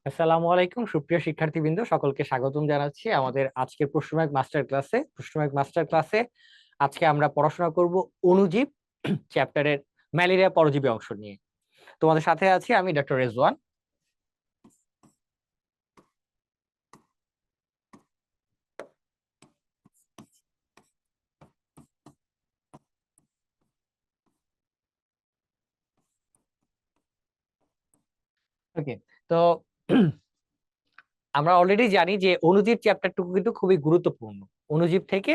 আসসালামু আলাইকুম সুপ্রিয় শিক্ষার্থীবৃন্দ, সকলকে স্বাগতম জানাচ্ছি আমাদের আজকের প্রশ্ন ব্যাংক মাস্টার ক্লাসে। আজকে আমরা পড়াশোনা করব অণুজীব চ্যাপ্টারের ম্যালেরিয়া পরজীবী অংশ নিয়ে। তোমাদের সাথে আছি আমি ডক্টর রেজওয়ান। ওকে, তো আমরা অলরেডি জানি যে অণুজীব চ্যাপ্টারটুকু কিন্তু খুবই গুরুত্বপূর্ণ। অণুজীব থেকে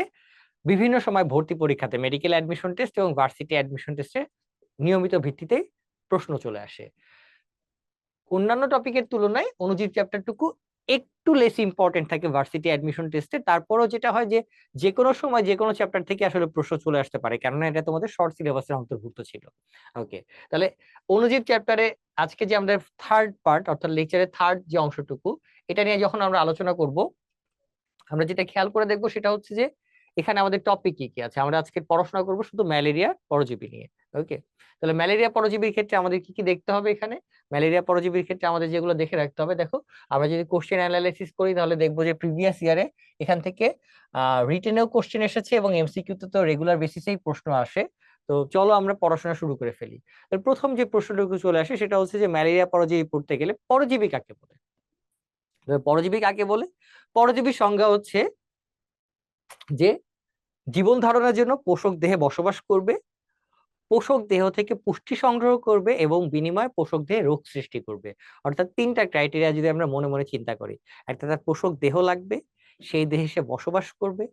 বিভিন্ন সময় ভর্তি পরীক্ষাতে মেডিকেল অ্যাডমিশন টেস্ট এবং ভার্সিটি অ্যাডমিশন টেস্টে নিয়মিত ভিত্তিতে প্রশ্ন চলে আসে। অন্যান্য টপিকের তুলনায় অণুজীব চ্যাপ্টারটুকু একটু লেস ইম্পর্টেন্ট থাকে ভার্সিটি অ্যাডমিশন টেস্টে। তারপরও যেটা হয় যে যে কোনো সময় যে কোনো চ্যাপ্টার থেকে আসলে প্রশ্ন চলে আসতে পারে, কেননা এটা তোমাদের শর্ট সিলেবাসের অন্তর্ভুক্ত ছিল। ওকে, তাহলে অণুজীব চ্যাপ্টারে আজকে যে আমাদের থার্ড পার্ট অর্থাৎ লেকচারের থার্ড যে অংশটুকু, এটা নিয়ে যখন আমরা আলোচনা করব, আমরা যেটা খেয়াল করে দেখবো সেটা হচ্ছে যে এখানে আমাদের টপিক কি কি আছে। আমরা আজকে পড়াশোনা করব শুধু ম্যালেরিয়া পরজীবী নিয়ে। ওকে, তাহলে ম্যালেরিয়া পরজীবীর ক্ষেত্রে আমাদের কি কি দেখতে হবে এখানে? ম্যালেরিয়া পরজীবীর ক্ষেত্রে আমাদের যেগুলো দেখে রাখতে হবে, দেখো আমরা যদি কোশ্চেন অ্যানালাইসিস করি তাহলে দেখবো যে প্রিভিয়াস ইয়ারে এখান থেকে রিটেনেও কোশ্চেন এসেছে এবং এমসিকিউ তে তো রেগুলার বেসিসেই প্রশ্ন আসে। তো চলো আমরা পড়াশোনা শুরু করে ফেলি। প্রথম যে প্রশ্নটুকু চলে আসে সেটা হচ্ছে যে ম্যালেরিয়া পরজীবী পড়তে গেলে পরজীবী কাকে বলে? পরজীবী কাকে বলে? পরজীবীর সংজ্ঞা হচ্ছে যে জীবন ধারণের জন্য পোষক দেহে বসবাস করবে, পোষক দেহ থেকে পুষ্টি সংগ্রহ করবে এবং বিনিময়ে পোষক দেহে রোগ সৃষ্টি করবে। অর্থাৎ তিনটা ক্রাইটেরিয়া যদি আমরা মনে মনে চিন্তা করি, একটা তার পোষক দেহ লাগবে, সেই দেহে সে বসবাস করবে,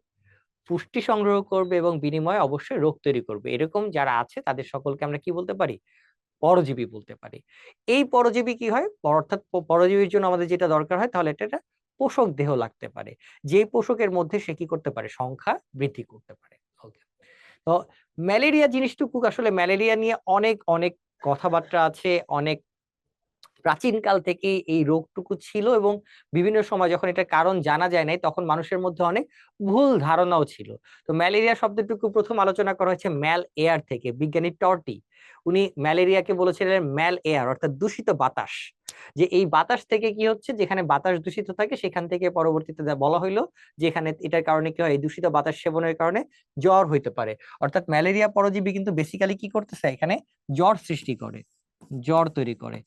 পুষ্টি সংগ্রহ করবে এবং বিনিময়ে অবশ্যই রোগ তৈরি করবে। এরকম যারা আছে তাদের সকলকে আমরা কি বলতে পারি? পরজীবী বলতে পারি। এই পরজীবী কি হয়, অর্থাৎ পরজীবীর জন্য আমাদের যেটা দরকার হয় তাহলে এটা পোষক দেহ লাগতে পারে, যে পোষকের মধ্যে সে কি করতে পারে, সংখ্যা বৃদ্ধি করতে পারে। ওকে, তো ম্যালেরিয়া জিনিসটুকু আসলে ম্যালেরিয়া নিয়ে অনেক অনেক কথাবার্তা আছে। অনেক প্রাচীন কাল থেকেই এই রোগটুকু ছিল এবং বিভিন্ন সময় যখন এটার কারণ জানা যায় নাই তখন মানুষের মধ্যে অনেক ভুল ধারণাও ছিল। তো ম্যালেরিয়া শব্দটুকু প্রথম আলোচনা করা হয়েছে ম্যাল এয়ার থেকে। বিজ্ঞানী টর্টি উনি ম্যালেরিয়াকে বলেছিলেন ম্যাল এয়ার অর্থাৎ দূষিত বাতাস। যে এই বাতাস থেকে কি হচ্ছে, যেখানে বাতাস দূষিত থাকে সেখান থেকে পরবর্তীতে বলা হইলো যে এখানে এটার কারণে কি হয়, এই দূষিত বাতাস সেবনের কারণে জ্বর হইতে পারে। অর্থাৎ ম্যালেরিয়া পরজীবী কিন্তু বেসিক্যালি কি করতেছে, এখানে জ্বর সৃষ্টি করে, জ্বর তৈরি করে।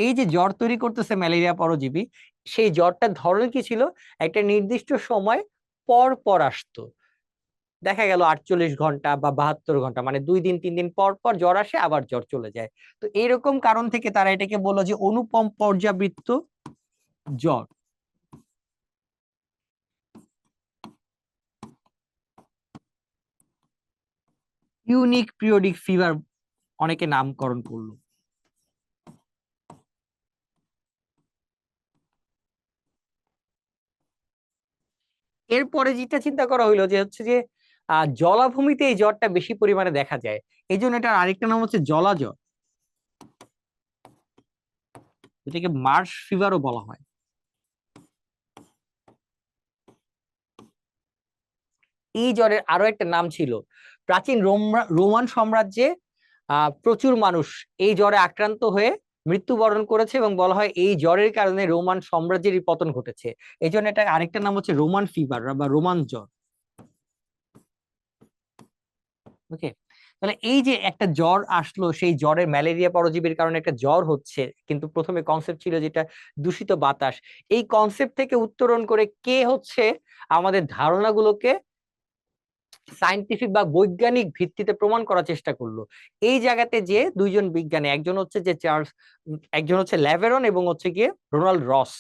এই যে জ্বর তৈরি করতেছে ম্যালেরিয়া পরজীবী, সেই জ্বরটার ধরন কি ছিল, একটা নির্দিষ্ট সময় পর পর আসতো। দেখা গেল 48 ঘন্টা বা 72 ঘন্টা, মানে 2 দিন 3 দিন পর পর জ্বর আসে আবার জ্বর চলে যায়। তো এইরকম কারণ থেকে তারা এটাকে বললো যে অনুপম পর্যাবৃত্ত জ্বর। ইউনিক পিরিয়ডিক ফিভার অনেকে নামকরণ করলো। এরপরে যেটা চিন্তা করা হইলো যে হচ্ছে যে জলাভূমিতে এই জ্বরটা বেশি পরিমাণে দেখা যায়, এই জন্য এটার আরেকটা নাম হচ্ছে জলা জ্বর, এটাকে মার্শ ফিভারও বলা হয়। এই জ্বরের আরো একটা নাম ছিল, প্রাচীন রোমান সাম্রাজ্যে প্রচুর মানুষ এই জ্বরে আক্রান্ত হয়ে মৃত্যুবরণ করেছে এবং বলা হয় এই জ্বরের কারণে রোমান সাম্রাজ্যেরই পতন ঘটেছে। এই জন্য এটা আরেকটা নাম হচ্ছে রোমান ফিভার বা রোমান জ্বর। ওকে, তাহলে এই যে একটা জ্বর আসলো, সেই জ্বরের ম্যালেরিয়া পরজীবীর কারণে একটা জ্বর হচ্ছে, কিন্তু প্রথমে কনসেপ্ট ছিল যেটা দূষিত বাতাস। এই কনসেপ্ট থেকে উত্তরণ করে কে হচ্ছে আমাদের ধারণাগুলোকে সায়েন্টিফিক বা বৈজ্ঞানিক ভিত্তিতে প্রমাণ করার চেষ্টা করলো। এই জায়গাতে যে দুইজন বিজ্ঞানী, একজন হচ্ছে যে চার্লস, একজন হচ্ছে ল্যাভেরন এবং হচ্ছে গিয়ে রোনাল্ড রস।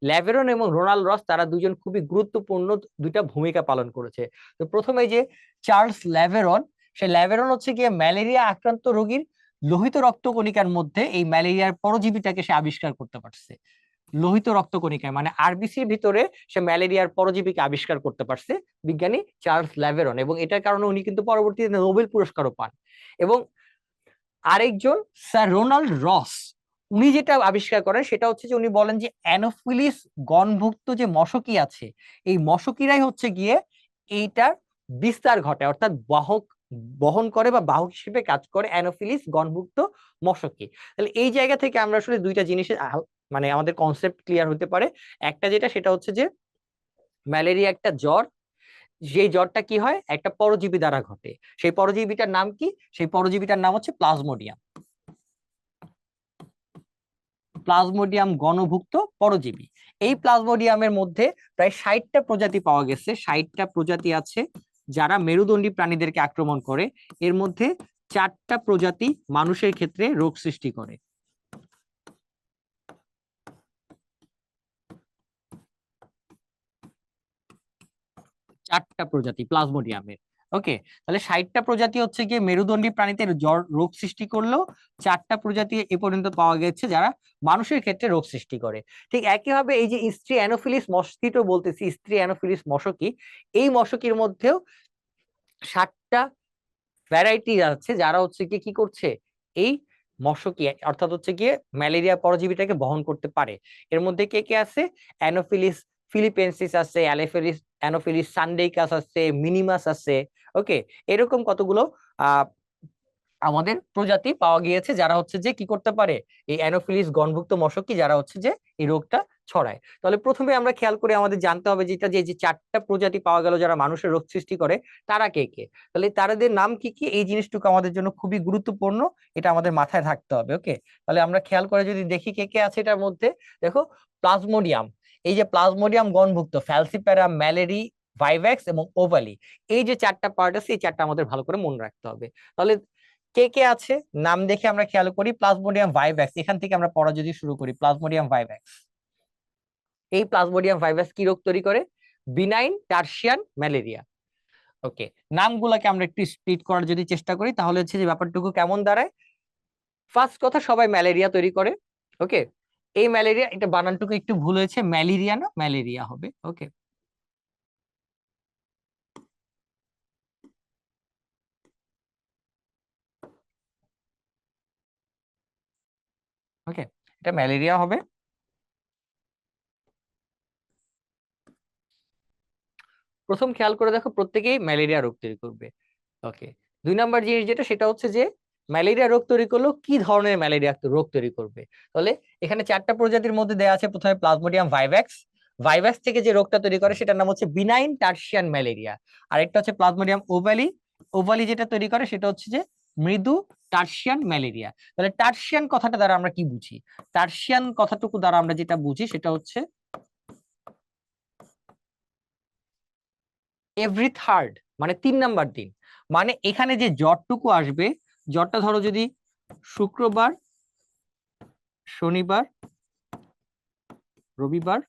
ল্যাভেরন এবং রোনাল্ড রস তারা দুজন খুবই গুরুত্বপূর্ণ দুইটা ভূমিকা পালন করেছে। তো প্রথমে যে চার্লস ল্যাভেরন, সেই ল্যাভেরন হচ্ছে গিয়ে ম্যালেরিয়া আক্রান্ত রোগীর লোহিত রক্তকণিকার মধ্যে এই ম্যালেরিয়ার পরজীবীটাকে সে আবিষ্কার করতে পারছে। লোহিত রক্তকণিকায় মানে আরবিসির ভিতরে সে ম্যালেরিয়ার পরজীবীকে আবিষ্কার করতে পারছে বিজ্ঞানী চার্লস ল্যাভেরন, এবং এটার কারণে উনি কিন্তু পরবর্তীতে নোবেল পুরস্কারও পান। এবং আরেকজন স্যার রোনাল্ড রস, উনি যেটা আবিষ্কার করেন সেটা হচ্ছে যে উনি বলেন যে অ্যানোফিলিস গণভুক্ত যে মশকি আছে, এই মশকিরাই হচ্ছে গিয়ে এইটার বিস্তার ঘটায়, অর্থাৎ বাহক বহন করে বা বাহক হিসেবে কাজ করে অ্যানোফিলিস গণভুক্ত মশকি। তাহলে এই জায়গা থেকে আমরা আসলে দুইটা জিনিসের মানে আমাদের কনসেপ্ট ক্লিয়ার হতে পারে। একটা যেটা সেটা হচ্ছে যে ম্যালেরিয়া একটা জ্বর, যে জ্বরটা কি হয় একটা পরজীবী দ্বারা ঘটে। সেই পরজীবীটার নাম কি? সেই পরজীবীটার নাম হচ্ছে প্লাজমোডিয়াম। প্লাজমোডিয়াম গণভুক্ত পরজীবী। এই প্লাজমোডিয়ামের মধ্যে প্রায় 60টা প্রজাতি পাওয়া গেছে। 60টা প্রজাতি আছে যারা মেরুদণ্ডী প্রাণীদেরকে আক্রমণ করে। এর মধ্যে 4টা প্রজাতি মানুষের ক্ষেত্রে রোগ সৃষ্টি করে। 4টা প্রজাতি প্লাজমোডিয়ামের। ওকে, তাহলে 60টা প্রজাতি হচ্ছে গিয়ে মেরুদণ্ডী প্রাণীতে জ্বর রোগ সৃষ্টি করলেও 4টা প্রজাতি এ পর্যন্ত পাওয়া গেছে যারা মানুষের ক্ষেত্রে রোগ সৃষ্টি করে। ঠিক একইভাবে এই যে স্ত্রী অ্যানোফিলিস মস্কিটো বলতেছি, স্ত্রী অ্যানোফিলিস মশকি, এই মশকির মধ্যেও 7টা ভ্যারাইটি আছে যারা হচ্ছে গিয়ে কি করছে, এই মশকি অর্থাৎ হচ্ছে গিয়ে ম্যালেরিয়া পরজীবীটাকে বহন করতে পারে। এর মধ্যে কে কে আছে? অ্যানোফিলিস ফিলিপেন্সিস আছে, অ্যানোফিলিস সানডেইকাস আছে, মিনিমাস আছে। ওকে, এরকম কতগুলো আহ আমাদের প্রজাতি পাওয়া গিয়েছে যারা হচ্ছে যে কি করতে পারে, এই অ্যানোফিলিস গণভুক্ত মশকি যারা হচ্ছে যে এই রোগটা ছড়ায়। তাহলে প্রথমে আমরা খেয়াল করে আমাদের জানতে হবে যেটা যে যে 4টা প্রজাতি পাওয়া গেল যারা মানুষের রোগ সৃষ্টি করে, তারা কে কে, তাহলে তাদের নাম কি কি, এই জিনিসটুকু আমাদের জন্য খুবই গুরুত্বপূর্ণ, এটা আমাদের মাথায় থাকতে হবে। ওকে, তাহলে আমরা খেয়াল করে যদি দেখি কে কে আছে এটার মধ্যে, দেখো প্লাজমোডিয়াম, এই যে প্লাজমোডিয়াম গণভুক্ত ফ্যালসিপ্যারাম, ম্যালেরি, ভাইভ্যাক্স এবং ওভালি, এই যে 4টা পার্ট আছে এই 4টা আমাদের ভালো করে মনে রাখতে হবে। তাহলে কে কে আছে নাম দেখে আমরা খেয়াল করি। প্লাজমোডিয়াম ভাইভ্যাক্স, এখান থেকে আমরা পড়া যদি শুরু করি, প্লাজমোডিয়াম ভাইভ্যাক্স, এই প্লাজমোডিয়াম ভাইভ্যাক্স কি রোগ তৈরি করে? Benign tertian malaria. ওকে, নামগুলোকে আমরা একটু স্প্লিট করার যদি চেষ্টা করি তাহলে হচ্ছে যে ব্যাপারটুকু কেমন দাঁড়ায়। ফার্স্ট কথা, সবাই ম্যালেরিয়া তৈরি করে। ওকে, এই ম্যালেরিয়া, এটা বানানটুকু একটু ভুল হয়েছে, ম্যালেরিয়া না ম্যালেরিয়া হবে। ওকে, ওকে, এটা ম্যালেরিয়া হবে। প্রথম খেয়াল করে দেখো প্রত্যেকেই ম্যালেরিয়া রোগ তৈরি করবে। ওকে, 2 নাম্বার জিনিস যেটা সেটা হচ্ছে যে ম্যালেরিয়া রোগ তৈরি করলেও কি ধরনের ম্যালেরিয়া রোগ তৈরি করবে। তাহলে এখানে 4টা প্রজাতির মধ্যে দেওয়া আছে, প্রথমে প্লাজমোডিয়াম ভাইভ্যাক্স, ভাইভ্যাক্স থেকে যে রোগটা তৈরি করে সেটার নাম হচ্ছে বিনাইন টার্সিয়ান ম্যালেরিয়া। আরেকটা হচ্ছে প্লাজমোডিয়াম ওভালি, ওভালি যেটা তৈরি করে সেটা হচ্ছে যে মৃদু টার্সিয়ান ম্যালেরিয়া। তাহলে টার্সিয়ান কথাটা দ্বারা আমরা কি বুঝি? টার্সিয়ান কথাটুকু দ্বারা আমরা যেটা বুঝি সেটা হচ্ছে এভরি থার্ড, মানে 3 নাম্বার দিন। মানে এখানে যে জ্বরটুকু আসবে, জ্বরটা ধরো যদি শুক্রবার, শনিবার, রবিবার,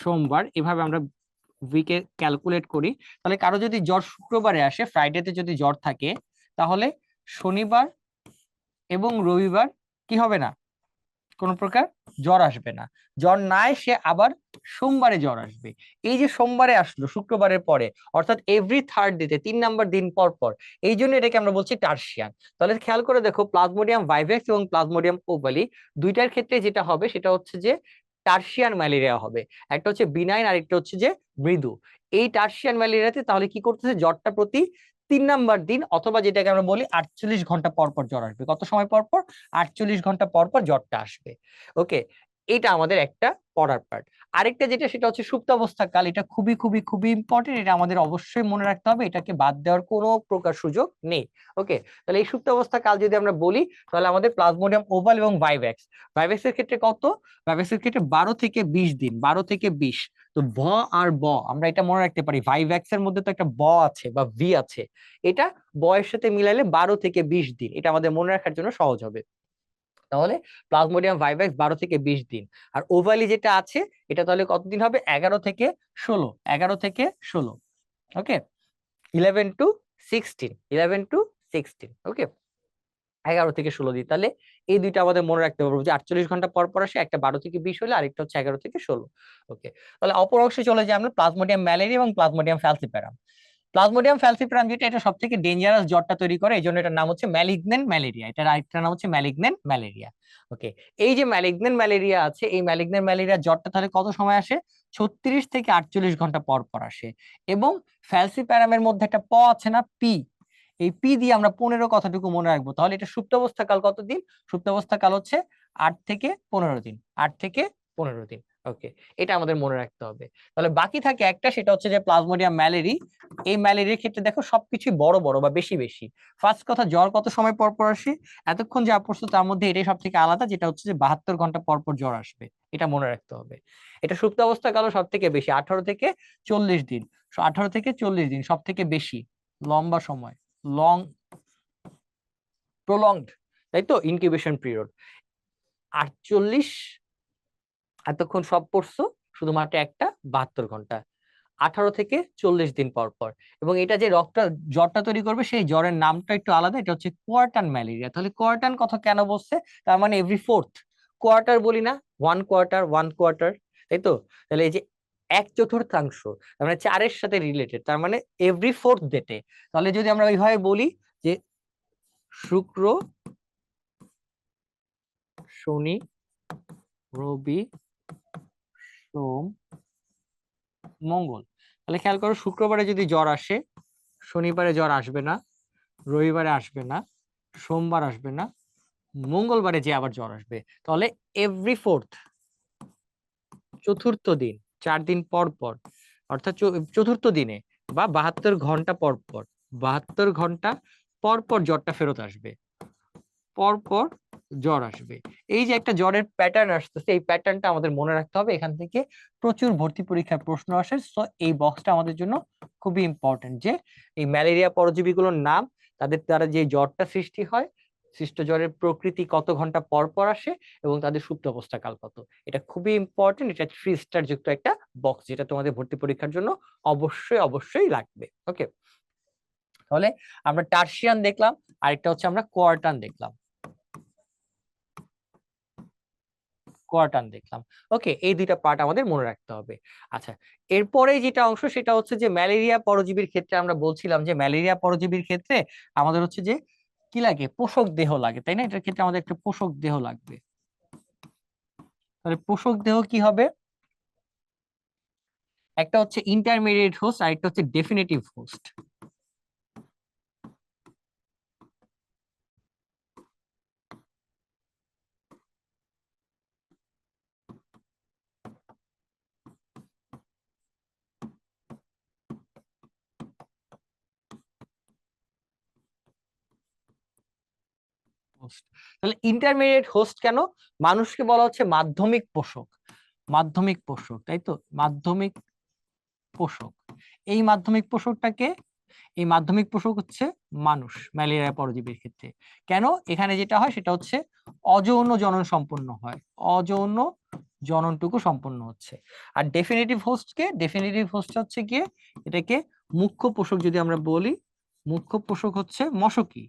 সোমবার, এভাবে আমরা উইকে ক্যালকুলেট করি। তাহলে কারো যদি জ্বর শুক্রবারে আসে, ফ্রাইডেতে যদি জ্বর থাকে, তাহলে শনিবার এবং রবিবার কি হবে না, কোন প্রকার জ্বর আসবে না। জ্বর না এসে আবার সোমবারে জ্বর আসবে। এই যে সোমবারে আসলো শুক্রবারের পরে, অর্থাৎ এভরি থার্ড ডেতে 3 নাম্বার দিন পর পর, এই জন্য এটাকে আমরা বলছি টার্সিয়ান। তাহলে খেয়াল করে দেখো প্লাজমোডিয়াম ভাইভ্যাক্স এবং প্লাজমোডিয়াম ওভালি দুইটার ক্ষেত্রে যেটা হবে সেটা হচ্ছে যে টার্সিয়ান ম্যালেরিয়া হবে। একটা হচ্ছে বিনাইন আর একটা হচ্ছে যে মৃদু। এই টার্সিয়ান ম্যালেরিয়াতে তাহলে কি করতেছে, জ্বরটা প্রতি 3 নাম্বার দিন অথবা যেটাকে আমরা বলি 48 ঘন্টা পর পর জ্বর আসবে। কত সময় পর পর? 48 ঘন্টা পর পর জ্বরটা আসবে। ওকে, এটা আমাদের একটা পড়ার পার্ট। আরেকটা যেটা সেটা হচ্ছে সুপ্তাবস্থা কাল, এটা খুবই খুবই খুবই ইম্পর্টেন্ট, এটা আমাদের অবশ্যই মনে রাখতে হবে, এটাকে বাদ দেওয়ার কোনো প্রকার সুযোগ নেই। ওকে, তাহলে এই সুপ্তাবস্থা কাল যদি আমরা বলি তাহলে আমাদের প্লাজমোডিয়াম ওভাল এবং ভাইভ্যাক্স, ভাইভ্যাক্স এর ক্ষেত্রে কত? ভাইভ্যাক্স এর ক্ষেত্রে 12 থেকে 20 দিন, 12 থেকে 20। তো ভ আর ব আমরা এটা মনে রাখতে পারি, ভাইভ্যাক্স এর মধ্যে তো একটা ব আছে বা ভি আছে, এটা বয়ের সাথে মিলাইলে 12 থেকে 20 দিন, এটা আমাদের মনে রাখার জন্য সহজ হবে। তাহলে প্লাজমোডিয়াম ভাইভ্যাক্স 12 থেকে 20 দিন। আর ওভালি যেটা আছে এটা তাহলে কতদিন হবে? 11 থেকে 16, 11 থেকে 16। ওকে, 11 to 16, 11 to 16। ওকে, 11 থেকে 16 দিন। তাহলে এই দুইটা আমাদের মনে রাখতে পারবো যে 48 ঘন্টা পর পর আসে, একটা 12 থেকে 20 হলে আরেকটা হচ্ছে 11 থেকে 16। ওকে, তাহলে অপর অংশে চলে যাই আমরা, প্লাজমোডিয়াম ম্যালেরিয়া এবং প্লাজমোডিয়াম ফ্যালসিপারাম। প্লাজমোডিয়াম ফ্যালসিপারাম যেটা, এটা সব থেকে ডেঞ্জারাস জ্বরটা তৈরি করে, এই জন্য এটার নাম হচ্ছে ম্যালিগন্যান্ট ম্যালেরিয়া, এটার আরেকটা নাম হচ্ছে ম্যালিগন্যান্ট ম্যালেরিয়া। ওকে, এই যে ম্যালিগন্যান্ট ম্যালেরিয়া আছে, এই ম্যালিগন্যান্ট ম্যালেরিয়া জ্বরটা তাহলে কত সময় আসে? 36 থেকে 48 ঘন্টা পর পর আসে। এবং ফ্যালসিপ্যারামের মধ্যে একটা প আছে না, পি, এই পি দিয়ে আমরা 15 কথাটুকু মনে রাখবো। তাহলে এটা সুপ্তাবস্থা কাল কতদিন? সুপ্তাবস্থা কাল হচ্ছে 8 থেকে 15 দিন, 8 থেকে 15 দিন। ওকে, এটা আমাদের মনে রাখতে হবে। তাহলে বাকি থাকে একটা, সেটা হচ্ছে যে প্লাজমোডিয়াম ম্যালেরি। এই ম্যালেরিয়ার ক্ষেত্রে দেখো সবকিছু বড় বড় বা বেশি বেশি। ফার্স্ট কথা, জ্বর কত সময় পর পর আসে? এতক্ষণ যা পড়ছো তার মধ্যে এটাই সব থেকে আলাদা, যেটা হচ্ছে যে 72 ঘন্টা পর পর জ্বর আসবে। এটা মনে রাখতে হবে। এটা সুপ্ত অবস্থাকালও সব থেকে বেশি, 18 থেকে 40 দিন। 18 থেকে 40 দিন সব থেকে বেশি লম্বা সময়, লং প্রলংড, তাই তো, ইনকিউবেশন পিরিয়ড 48। এতক্ষণ সব পড়ছো, শুধুমাত্র একটা 72 ঘন্টা, 18 থেকে 40 দিন পর পর। এবং এটা যে জ্বরটা তৈরি করবে, সেই জ্বরের নামটা একটু আলাদা, এটা হচ্ছে কোয়ার্টান ম্যালেরিয়া। তাহলে কোয়ার্টান কথা কেন বলছে? তার মানে এভরি ফোর্থ কোয়ার্টার বলি না, 1 কোয়ার্টার 1 কোয়ার্টার, তাই তো। তাহলে এই যে 1/4 তার মানে 4-এর সাথে রিলেটেড, তার মানে এভরি ফোর্থ ডেটে। তাহলে যদি আমরা ওইভাবে বলি যে শুক্র, শনি, রবি, সোম, মঙ্গল। তাহলে খেয়াল করো, শুক্রবারে যদি জ্বর আসে, শনিবারে জ্বর আসবে না, রবিবারে আসবে না, সোমবার আসবে না, মঙ্গলবারে যে আবার জ্বর আসবে। তাহলে এভরি ফোর্থ, চতুর্থ দিন, 4 দিন পর পর, অর্থাৎ চতুর্থ দিনে বা 72 ঘন্টা পর পর, 72 ঘন্টা পর পর জ্বরটা ফেরত আসবে, পর পর জ্বর আসবে। এই যে একটা জ্বরের প্যাটার্ন আসতেছে, এই প্যাটার্নটা আমাদের মনে রাখতে হবে। এখান থেকে প্রচুর ভর্তি পরীক্ষার প্রশ্ন আসে। সো এই বক্সটা আমাদের জন্য খুবই ইম্পর্টেন্ট, যে এই ম্যালেরিয়া পরজীবীগুলোর নাম, তাদের দ্বারা যে জ্বরটা সৃষ্টি হয়, সৃষ্ট জ্বরের প্রকৃতি, কত ঘন্টা পর পর আসে, এবং তাদের সুপ্ত অবস্থা কাল কত। এটা খুবই ইম্পর্টেন্ট। এটা 3 স্টার যুক্ত একটা বক্স, যেটা তোমাদের ভর্তি পরীক্ষার জন্য অবশ্যই অবশ্যই লাগবে। ওকে, তাহলে আমরা টার্সিয়ান দেখলাম, আরেকটা হচ্ছে আমরা কোয়ার্টান দেখলাম, কোয়ার্টান দেখলাম। ওকে, এই দুইটা পার্ট আমাদের মনে রাখতে হবে। আচ্ছা, এরপরে যেটা অংশ, সেটা হচ্ছে যে ম্যালেরিয়া পরজীবীর ক্ষেত্রে আমরা বলছিলাম যে ম্যালেরিয়া পরজীবীর ক্ষেত্রে আমাদের হচ্ছে যে কি লাগে, পোষক দেহ লাগে, তাই না? এটার ক্ষেত্রে আমাদের একটা পোষক দেহ লাগবে। তাহলে পোষক দেহ কি হবে? একটা হচ্ছে ইন্টারমিডিয়েট হোস্ট, আর একটা হচ্ছে ডেফিনিটিভ হোস্ট। হোস্ট, তাহলে ইন্টারমিডিয়েট হোস্ট কেন? মানুষকে বলা হচ্ছে মাধ্যমিক পোষক, মাধ্যমিক পোষক, তাই তো, মাধ্যমিক পোষক। এই মাধ্যমিক পোষকটাকে, এই মাধ্যমিক পোষক হচ্ছে মানুষ ম্যালেরিয়া পরজীবীর ক্ষেত্রে। কেন? এখানে যেটা হয় সেটা হচ্ছে অযৌন জনন সম্পন্ন হয়, অযৌন জননটুকু সম্পন্ন হচ্ছে। আর ডেফিনিটিভ হোস্ট কে, ডেফিনিটিভ হোস্ট হচ্ছে গিয়ে এটাকে মুখ্য পোষক যদি আমরা বলি, মুখ্য পোষক হচ্ছে মশকি,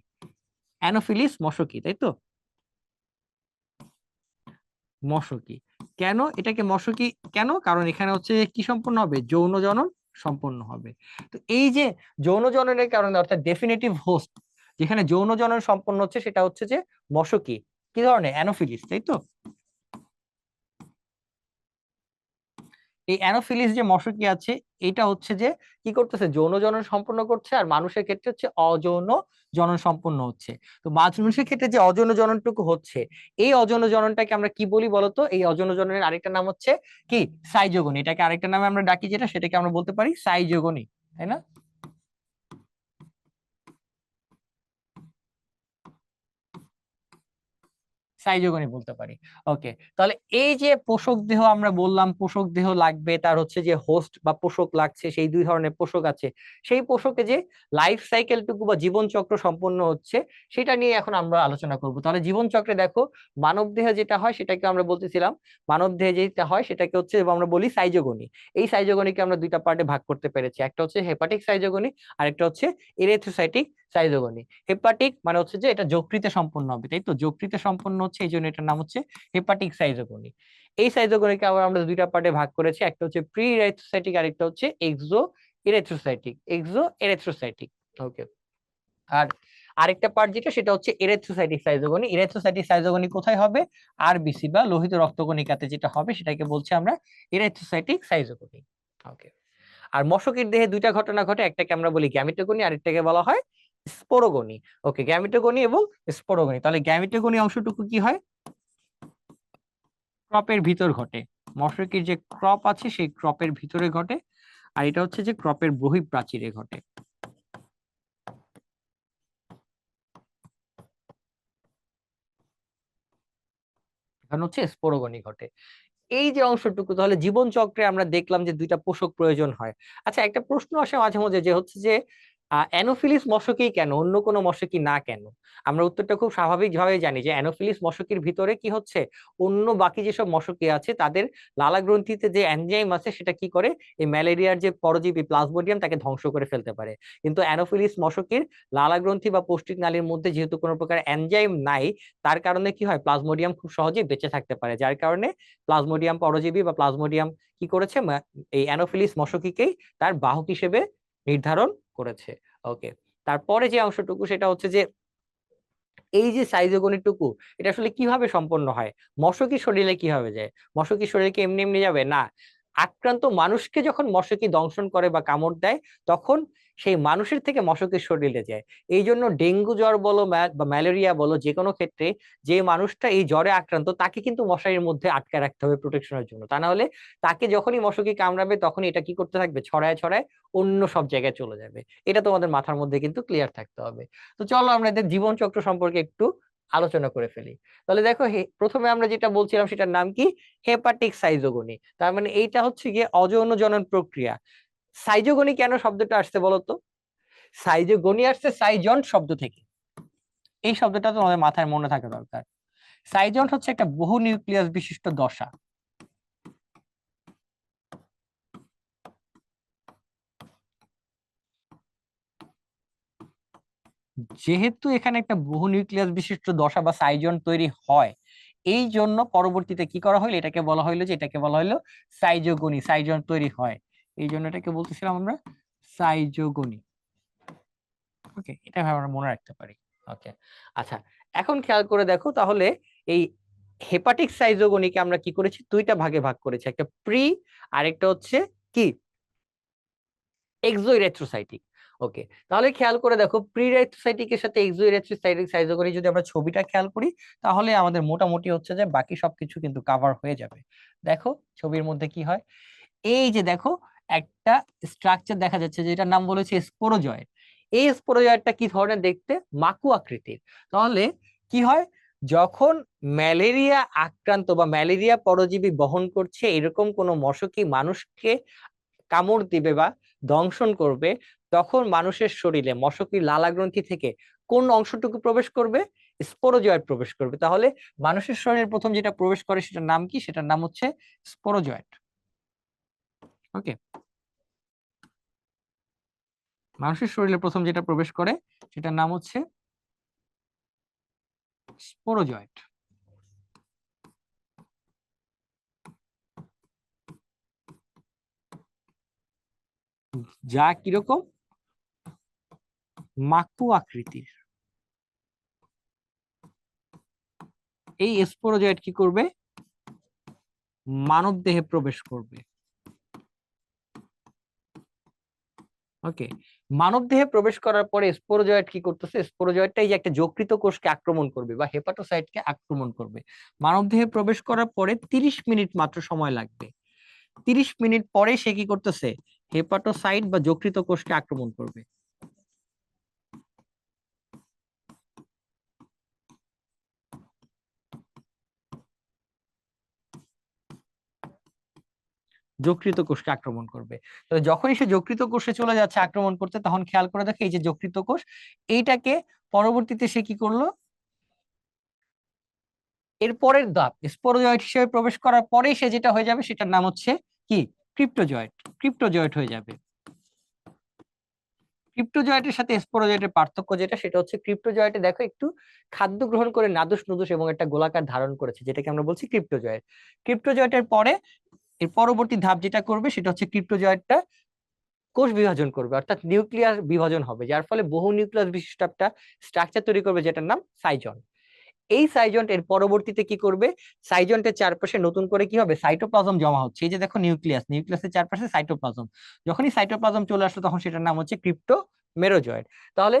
অ্যানোফিলিস মশকি, তাই তো, মশকি। কেন এটাকে মশকি কেন? কারণ এখানে হচ্ছে কি সম্পন্ন হবে, যৌন জনন সম্পন্ন হবে। তো এই যে যৌন জননের কারণে, অর্থাৎ ডেফিনিটিভ হোস্ট যেখানে যৌন জনন সম্পন্ন হচ্ছে, সেটা হচ্ছে যে মশকি, কি ধরনের, অ্যানোফিলিস, তাই তো। এই অ্যানোফিলিস যে মশকি আছে, এটা হচ্ছে যে কি করতেছে, যৌন জনন সম্পন্ন করছে, আর মানুষের ক্ষেত্রে হচ্ছে অযৌন জনন সম্পন্ন হচ্ছে। তো মানুষের ক্ষেত্রে যে অযৌন জননটুকু হচ্ছে, এই অযৌন জননটাকে আমরা কি বলি বলতো? এই অযৌন জননের আরেকটা নাম হচ্ছে কি, সাইজোগনি। এটাকে আরেকটা নামে আমরা ডাকি, যেটা সেটাকে আমরা বলতে পারি সাইজোগনি, তাই না? সাইজোগনি বলতে পারি। ওকে, তাহলে এই যে পোষক দেহ আমরা বললাম, পোষক দেহ লাগবে, তার হচ্ছে যে হোস্ট বা পোষক লাগছে, সেই দুই ধরনের পোষক আছে। সেই পোষকে যে লাইফ সাইকেলটুকু বা জীবন চক্র সম্পন্ন হচ্ছে, সেটা নিয়ে এখন আমরা আলোচনা করব। তাহলে জীবন চক্রে দেখো, মানব দেহে যেটা হয় সেটাকে আমরা বলতেছিলাম, মানব দেহে যেটা হয় সেটাকে হচ্ছে আমরা বলি সাইজোগনি। এই সাইজোগনিকে আমরা দুইটা পার্টে ভাগ করতে পেরেছি, একটা হচ্ছে হেপাটিক সাইজোগনি, আর একটা হচ্ছে এরিথ্রোসাইটিক সাইজোগনি। হেপাটিক মানে হচ্ছে যে এটা যকৃতে সম্পন্ন হবে, তাই তো, যকৃতে সম্পন্ন হচ্ছে, এই জন্য এটার নাম হচ্ছে হেপাটিক সাইজোগনি। এই সাইজোগনিকে আবার আমরা দুইটা পার্টে ভাগ করেছি, একটা হচ্ছে প্রি এরিথ্রোসাইটিক, আর একটা হচ্ছে এক্সো এরিথ্রোসাইটিক, এক্সো এরিথ্রোসাইটিক। ওকে, আর আরেকটা পার্ট যেটা, সেটা হচ্ছে এরিথ্রোসাইটিক সাইজোগনি। এরিথ্রোসাইটিক সাইজোগনি কোথায় হবে? আরবিসি বা লোহিত রক্তকণিকাতে যেটা হবে, সেটাকে বলছি আমরা এরিথ্রোসাইটিক সাইজোগনি। ওকে, আর মশকির দেহে দুইটা ঘটনা ঘটে, একটাকে আমরা বলি গ্যামিটোগনি, আরেকটাকে বলা হয় স্পোরোগনি। ওকে, গ্যামিটোগনি এবং স্পোরোগনি। তাহলে গ্যামিটোগনি অংশটুকু কি হয়? ক্রপের ভিতর ঘটে, মশকির যে ক্রপ আছে সেই ক্রপের ভিতরে ঘটে, আর এটা হচ্ছে যে ক্রপের বহিঃপ্রাচীরে ঘটে। এখন হচ্ছে স্পোরোগনি ঘটে। এই যে অংশটুকু, তাহলে জীবন চক্রে আমরা দেখলাম যে দুইটা পোষক প্রয়োজন হয়। আচ্ছা, একটা প্রশ্ন আসে মাঝে মাঝে যে হচ্ছে যে অ্যানোফিলিস মশকই কেন, অন্য কোনো মশকই না কেন? আমরা উত্তরটা খুব স্বাভাবিকভাবে জানি যে অ্যানোফিলিস মশকির ভিতরে কি হচ্ছে, অন্য বাকি যেসব মশকি আছে তাদের লালা গ্রন্থিতে যে এনজাইম আছে সেটা কি করে, এই ম্যালেরিয়ার যে পরজীবী প্লাজমোডিয়াম তাকে ধ্বংস করে ফেলতে পারে। কিন্তু অ্যানোফিলিস মশকির লালা গ্রন্থি বা পৌষ্টিক নালীর মধ্যে যেহেতু কোনো প্রকার এনজাইম নাই, তার কারণে কি হয়, প্লাজমোডিয়াম খুব সহজেই বেঁচে থাকতে পারে, যার কারণে প্লাজমোডিয়াম পরজীবী বা প্লাজমোডিয়াম কি করেছে, এই অ্যানোফিলিস মশকিকেই তার বাহক হিসেবে নির্ধারণ করেছে। ওকে, তারপরে যে অংশটুকু সেটা হচ্ছে যে এই যে সাইজোগনিটুকু, এটা আসলে কিভাবে সম্পন্ন হয়, মশকি শরীরে কিভাবে যায়? মশকি শরীরে কি এমনি এমনি যাবে না, আক্রান্ত মানুষকে যখন মশকি দংশন করে বা কামড় দেয়, তখন সেই মানুষের থেকে মশকের শরীরে যায়। এই জন্য ডেঙ্গু জ্বর বলো বা ম্যালেরিয়া বলো, যে কোনো ক্ষেত্রে যে মানুষটা এই জ্বরে আক্রান্ত তাকে কিন্তু মশারির মধ্যে আটকে রাখতে হবে প্রোটেকশনের জন্য, তা না হলে তাকে যখনই মশকি কামড়াবে তখনই এটা কি করতে থাকবে, ছড়ায় ছড়ায় অন্য সব জায়গায় চলে যাবে। এটা তোমাদের মাথার মধ্যে কিন্তু ক্লিয়ার থাকতে হবে। তো চলো আমরা এদের জীবন চক্র সম্পর্কে একটু আলোচনা করে ফেলি। তাহলে দেখো, প্রথমে আমরা যেটা বলছিলাম সেটার নাম কি, হেপাটিক সাইজোগনি। তার মানে এইটা হচ্ছে গিয়ে অযৌন জনন প্রক্রিয়া। সাইজোগনি কেন শব্দটা আসছে বলতো? সাইজোগনি আসছে সাইজন শব্দ থেকে। এই শব্দটা তো আমাদের মাথায় মনে থাকা দরকার। সাইজন হচ্ছে একটা বহু নিউক্লিয়াস বিশিষ্ট দশা। যেহেতু এখানে একটা বহু নিউক্লিয়াস বিশিষ্ট দশা বা সাইজন তৈরি হয়, এই জন্য পরবর্তীতে কি করা হলো, এটাকে বলা হইলো যে এটাকে বলা হইলো সাইজোগনি, সাইজন তৈরি হয়, এই জন্য এটাকে বলতেছিলাম আমরা সাইজোগনি। ওকে, এটা আমরা মনে রাখতে পারি। ওকে, আচ্ছা, এখন খেয়াল করে দেখো তাহলে, এই হেপাটিক সাইজোগনিকে আমরা কি করেছি, দুইটা ভাগে ভাগ করেছি, একটা প্রি, আরেকটা হচ্ছে কি, এক্সোইরেথ্রোসাইটিক। ওকে, তাহলে খেয়াল করে দেখো, প্রিরেথ্রোসাইটিকের সাথে এক্সোইরেথ্রোসাইটিক সাইজোগনি যদি আমরা ছবিটা খেয়াল করি, তাহলে আমাদের মোটামুটি হচ্ছে যে বাকি সবকিছু কিন্তু কভার হয়ে যাবে। দেখো ছবির মধ্যে কি হয়, এই যে দেখো একটা স্ট্রাকচার দেখা যাচ্ছে যেটার নাম বলেছে স্পোরোজয়েট। এই স্পোরোজয়েটটা কি ধরনের দেখতে, মাকু আকৃতির। তাহলে কি হয়, যখন ম্যালেরিয়া আক্রান্ত বা ম্যালেরিয়া পরজীবী বহন করছে এরকম কোন মশকি মানুষকে কামড় দিবে বা দংশন করবে, তখন মানুষের শরীরে মশকির লালা গ্রন্থি থেকে কোন অংশটুকু প্রবেশ করবে, স্পোরোজয়েট প্রবেশ করবে। তাহলে মানুষের শরীরে প্রথম যেটা প্রবেশ করে সেটার নাম কি, সেটার নাম হচ্ছে স্পোরোজয়েট। ওকে, মানুষের শরীরে প্রথম যেটা প্রবেশ করে সেটার নাম হচ্ছে স্পোরোজয়েট। যা কিরকম, মাকু আকৃতির। এই স্পোরোজয়েট কি করবে, মানব দেহে প্রবেশ করবে। ওকে, মানব দেহে প্রবেশ করার পরে স্পোরোজয়েট কি করতেছে, স্পোরোজয়েটটা এই যে একটা যকৃত কোষকে আক্রমণ করবে বা হেপাটোসাইটকে আক্রমণ করবে। মানব দেহে প্রবেশ করার পরে 30 মিনিট মাত্র সময় লাগবে। 30 মিনিট পরে সে কি করতেছে, হেপাটোসাইট বা যকৃত কোষকে আক্রমণ করবে। যকৃত কোষকে আক্রমণ করবে। তো যখনই সে যকৃত কোষে চলে যাচ্ছে আক্রমণ করতে, তখন খেয়াল করে দেখে এই যে যকৃত কোষ, এইটাকে পরবর্তীতে সে কি করলো, এর পরের ধাপ স্পোরোজয়েট হিসেবে প্রবেশ করার পরেই সে যেটা হয়ে যাবে সেটার নাম হচ্ছে কি, ক্রিপ্টোজয়েট। ক্রিপ্টোজয়েট হয়ে যাবে। ক্রিপ্টোজয়েটের সাথে স্পোরোজয়েটের পার্থক্য যেটা, সেটা হচ্ছে ক্রিপ্টোজয়েটে দেখো একটু খাদ্য গ্রহণ করে নাদুস নুদুস এবং একটা গোলাকার ধারণ করেছে, যেটাকে আমরা বলছি ক্রিপ্টোজয়েট। ক্রিপ্টোজয়েটের পরে এর পরবর্তী ধাপ যেটা করবে সেটা হচ্ছে ক্রিপ্টোজয়েটটা কোষ বিভাজন করবে, অর্থাৎ নিউক্লিয়ার বিভাজন হবে, যার ফলে বহু নিউক্লিয়াস বিশিষ্ট একটা স্ট্রাকচার তৈরি করবে যেটার নাম সাইজন। এই সাইজন্ট এর পরবর্তীতে কি করবে, সাইজন্টের চারপাশে নতুন করে কি হবে, সাইটোপ্লাজম জমা হচ্ছে। এই যে দেখো নিউক্লিয়াস, নিউক্লিয়াসের চারপাশে সাইটোপ্লাজম, যখনই সাইটোপ্লাজম চলে আসলো তখন সেটার নাম হচ্ছে ক্রিপ্টো মেরোজয়েট। তাহলে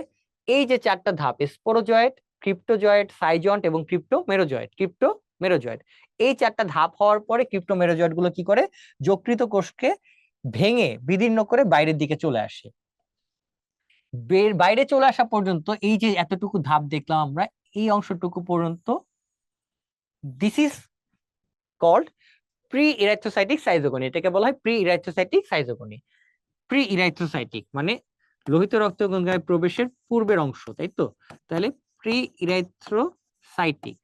এই যে চারটা ধাপ, স্পোরোজয়েট, ক্রিপ্টোজয়েট, সাইজন্ট এবং ক্রিপ্টো মেরোজয়েট, ক্রিপ্টো মেরোজয়েট, এই 4টা ধাপ হওয়ার পরে ক্রিপ্টোমেরোজয়েড গুলো কি করে, যকৃত কোষকে ভেঙে বিদীর্ণ করে বাইরের দিকে চলে আসে। বাইরে চলে আসা পর্যন্ত এই যে এতটুকু ধাপ দেখলাম আমরা, এই অংশটুকু পর্যন্ত this is called pre erythrocytic schizogony. এটাকে বলা হয় pre erythrocytic schizogony. Pre erythrocytic মানে লোহিত রক্তগঙ্গায় প্রবেশের পূর্বের অংশ, তাই তো? তাহলে প্রি ইরাইথ্রোসাইটিক,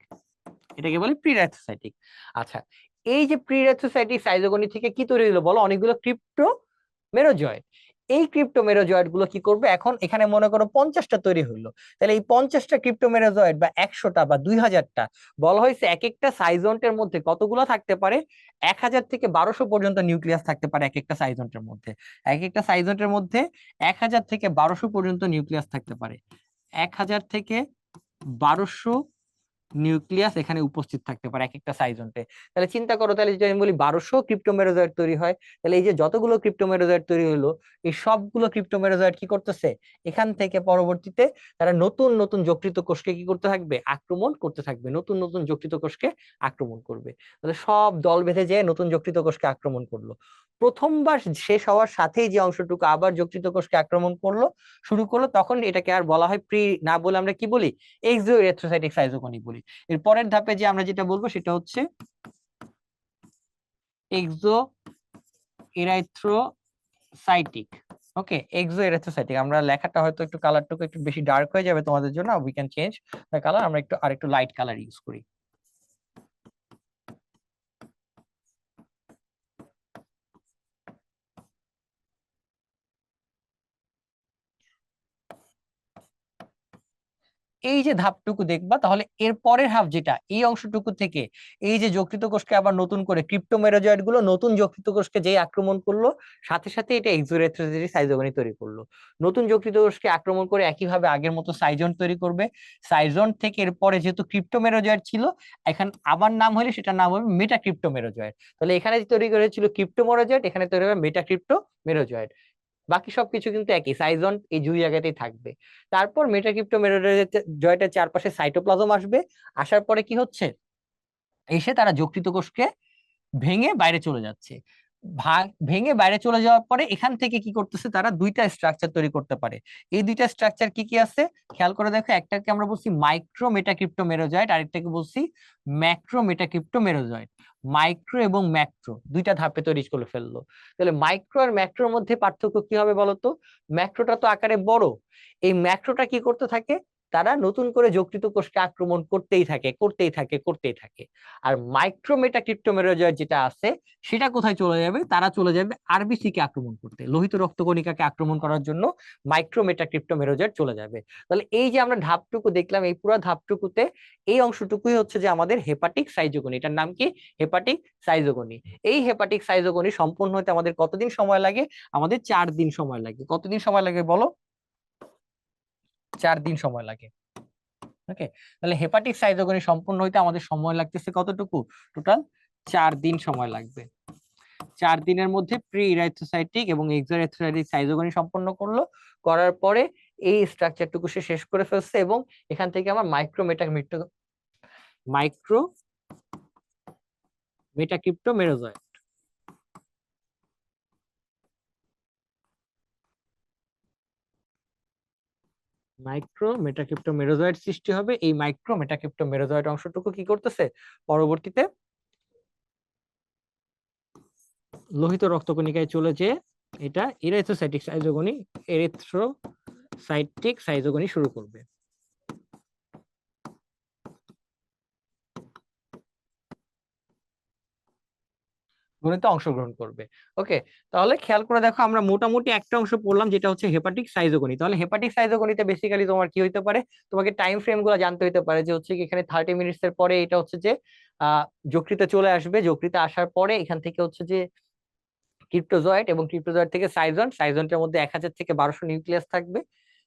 এটাকে বলে প্রি ইরাইথ্রোসাইটিক। আচ্ছা, এই যে প্রি ইরাইথ্রোসাইটিক সাইজোগনি থেকে কি তৈরি হলো বলো? অনেকগুলো ক্রিপ্টোমেরোজয়েড। এই ক্রিপ্টোমেরোজয়েড গুলো কি করবে, এখন এখানে মনে করো 50টা তৈরি হলো, তাহলে এই 50টা ক্রিপ্টোমেরোজয়েড বা 100টা বা 2000টা, বলা হয়েছে এক একটা সাইজন্টের মধ্যে কতগুলো থাকতে পারে, 1000 থেকে 1200 পর্যন্ত নিউক্লিয়াস থাকতে পারে এক একটা সাইজন্টের মধ্যে। এক একটা সাইজন্টের মধ্যে 1000 থেকে 1200 পর্যন্ত নিউক্লিয়াস থাকতে পারে। 1000 থেকে 1200 নিউক্লিয়াস এখানে উপস্থিত থাকতে পারে এক একটা সাইজন্টে। তাহলে চিন্তা করো, তাহলে যদি আমি বলি 1200 ক্রিপ্টোমেরোজয়েড তৈরি হয়, তাহলে এই যে যতগুলো ক্রিপ্টোমেরোজয়েড তৈরি হলো, এই সবগুলো ক্রিপ্টোমেরোজয়েড কি করতেছে, এখান থেকে পরবর্তীতে তারা নতুন নতুন যকৃত কোষকে কি করতে থাকবে, আক্রমণ করতে থাকবে, নতুন নতুন যকৃত কোষকে আক্রমণ করবে। তাহলে সব দল বেঁধে যেয়ে নতুন যকৃত কোষকে আক্রমণ করলো। প্রথমবার শেষ হওয়ার সাথেই যে অংশটুকু আবার যকৃত কোষকে আক্রমণ করলো, শুরু করলো, তখন এটাকে আর বলা হয় প্রি না বলে আমরা কি বলি, এক্সো এরিথ্রোসাইটিক সাইজোগনি বলি। এর পরের ধাপে যে আমরা যেটা বলবো সেটা হচ্ছে এক্সো এরাইথ্রোসাইটিক। ওকে, এক্সো এরিথ্রোসাইটিক। আমরা লেখাটা হয়তো একটু কালারটুকু একটু বেশি ডার্ক হয়ে যাবে তোমাদের জন্য, we can change the colour, আমরা একটু আরেকটু লাইট কালার ইউজ করি। এই যে ধাপটুকু দেখবা, তাহলে এর পরের হাফ যেটা, এই অংশটুকু থেকে এই যে যকৃত কোষকে আবার নতুন করে ক্রিপ্টোমেরোজয়েড গুলো নতুন যকৃত কোষকে যেই আক্রমণ করলো, সাথে সাথে এটা এক্সোরেথ্রোসাইটিক সাইজোগনি তৈরি করলো। নতুন যকৃত কোষকে আক্রমণ করে একইভাবে আগের মতো সাইজন্ট তৈরি করবে। সাইজন্ট থেকে এরপরে যেহেতু ক্রিপ্টোমেরোজয়েড ছিল, এখন আবার নাম হলে সেটার নাম হবে মেটাক্রিপ্টোমেরোজয়েড। তাহলে এখানে তৈরি করেছিল ক্রিপ্টোমেরোজয়েড, এখানে তৈরি হবে মেটাক্রিপ্টোমেরোজয়েড। বাকি সবকিছু কিন্তু একই, সাইজন এই দুই জায়গাতেই থাকবে। তারপর মেটাক্রিপ্টোমেরোজয়েটের চারপাশে সাইটোপ্লাজম আসবে। আসার পরে কি হচ্ছে, এসে তারা যকৃত কোষকে ভেঙে বাইরে চলে যাচ্ছে। ভেঙে বাইরে চলে যাওয়ার পরে এখান থেকে কি করতেছে, তারা দুইটা স্ট্রাকচার তৈরি করতে পারে। এই দুইটা স্ট্রাকচার কি কি আছে খেয়াল করে দেখো, একটাকে আমরা বলছি মাইক্রো মেটাক্রিপ্টোমেরোজয়েড, আরেকটাকে বলছি ম্যাক্রো মেটাক্রিপ্টোমেরোজয়েড। মাইক্রো এবং ম্যাক্রো দুইটা ধাপে তৈরি করে ফেললো। তাহলে মাইক্রো আর ম্যাক্রোর মধ্যে পার্থক্য কি হবে বলতো? ম্যাক্রোটা তো আকারে বড়, এই ম্যাক্রোটা কি করতে থাকে, তারা নতুন করে যকৃত কোষকে আক্রমণ করতেই থাকে করতেই থাকে করতেই থাকে। আর মাইক্রোমেটাক্রিপ্টোমেরোজয়েড যেটা আছে, সেটা কোথায় চলে যাবে, তারা চলে যাবে আরবিসি কে আক্রমণ করতে, লোহিত রক্তকণিকাকে আক্রমণ করার জন্য মাইক্রোমেটাক্রিপ্টোমেরোজয়েড চলে যাবে। তাহলে এই যে আমরা ধাপটুকু দেখলাম, এই পুরো ধাপটুকুতে এই অংশটুকুই হচ্ছে যে আমাদের হেপাটিক সাইজোগনি। এটার নাম কি, হেপাটিক সাইজোগনি। এই হেপাটিক সাইজোগনি সম্পূর্ণ হতে আমাদের কতদিন সময় লাগে? আমাদের 4 দিন সময় লাগে। কতদিন সময় লাগে বলো? 4 দিন সময় লাগে। ওকে, তাহলে হেপাটিক সাইজোগনি সম্পূর্ণ হইতে আমাদের সময় লাগতেছে কতটুকু? টোটাল 4 দিন সময় লাগবে। 4 দিনের মধ্যে প্রি ইরাইথ্রোসাইটিক এবং এক্সোইরাইথ্রোসাইটিক সাইজোগনি সম্পন্ন করলো। করার পরে এই স্ট্রাকচারটুকু সে শেষ করে ফেলছে, এবং এখান থেকে আমার মাইক্রো মেটাক্রিপ্টোমেরোজয়েড সৃষ্টি হবে। এই মাইক্রো মেটাক্রিপ্টোমেরোজয়েড অংশটুকু কি করতেছে, পরবর্তীতে লোহিত রক্তকণিকায় চলে যেয়ে এটা এরিথ্রোসাইটিক সাইজোগনি শুরু করবে। গণিতে অংশগ্রহণ করবে। ওকে, তাহলে খেয়াল করে দেখো, আমরা মোটামুটি একটা অংশ পড়লাম যেটা হচ্ছে হেপাটিক সাইজোগনি। তাহলে হেপাটিক সাইজোগনিতে বেসিক্যালি তোমার কি হইতে পারে, তোমাকে টাইম ফ্রেম গুলো জানতে হইতে পারে, যে হচ্ছে কি এখানে 30 মিনিটস এর পরে এটা হচ্ছে যে যকৃতে চলে আসবে, যকৃতে আসার পরে এখান থেকে হচ্ছে যে ক্রিপ্টোজয়েড, এবং ক্রিপ্টোজয়েড থেকে সাইজন্টের মধ্যে 1000 থেকে 1200 নিউক্লিয়াস থাকবে।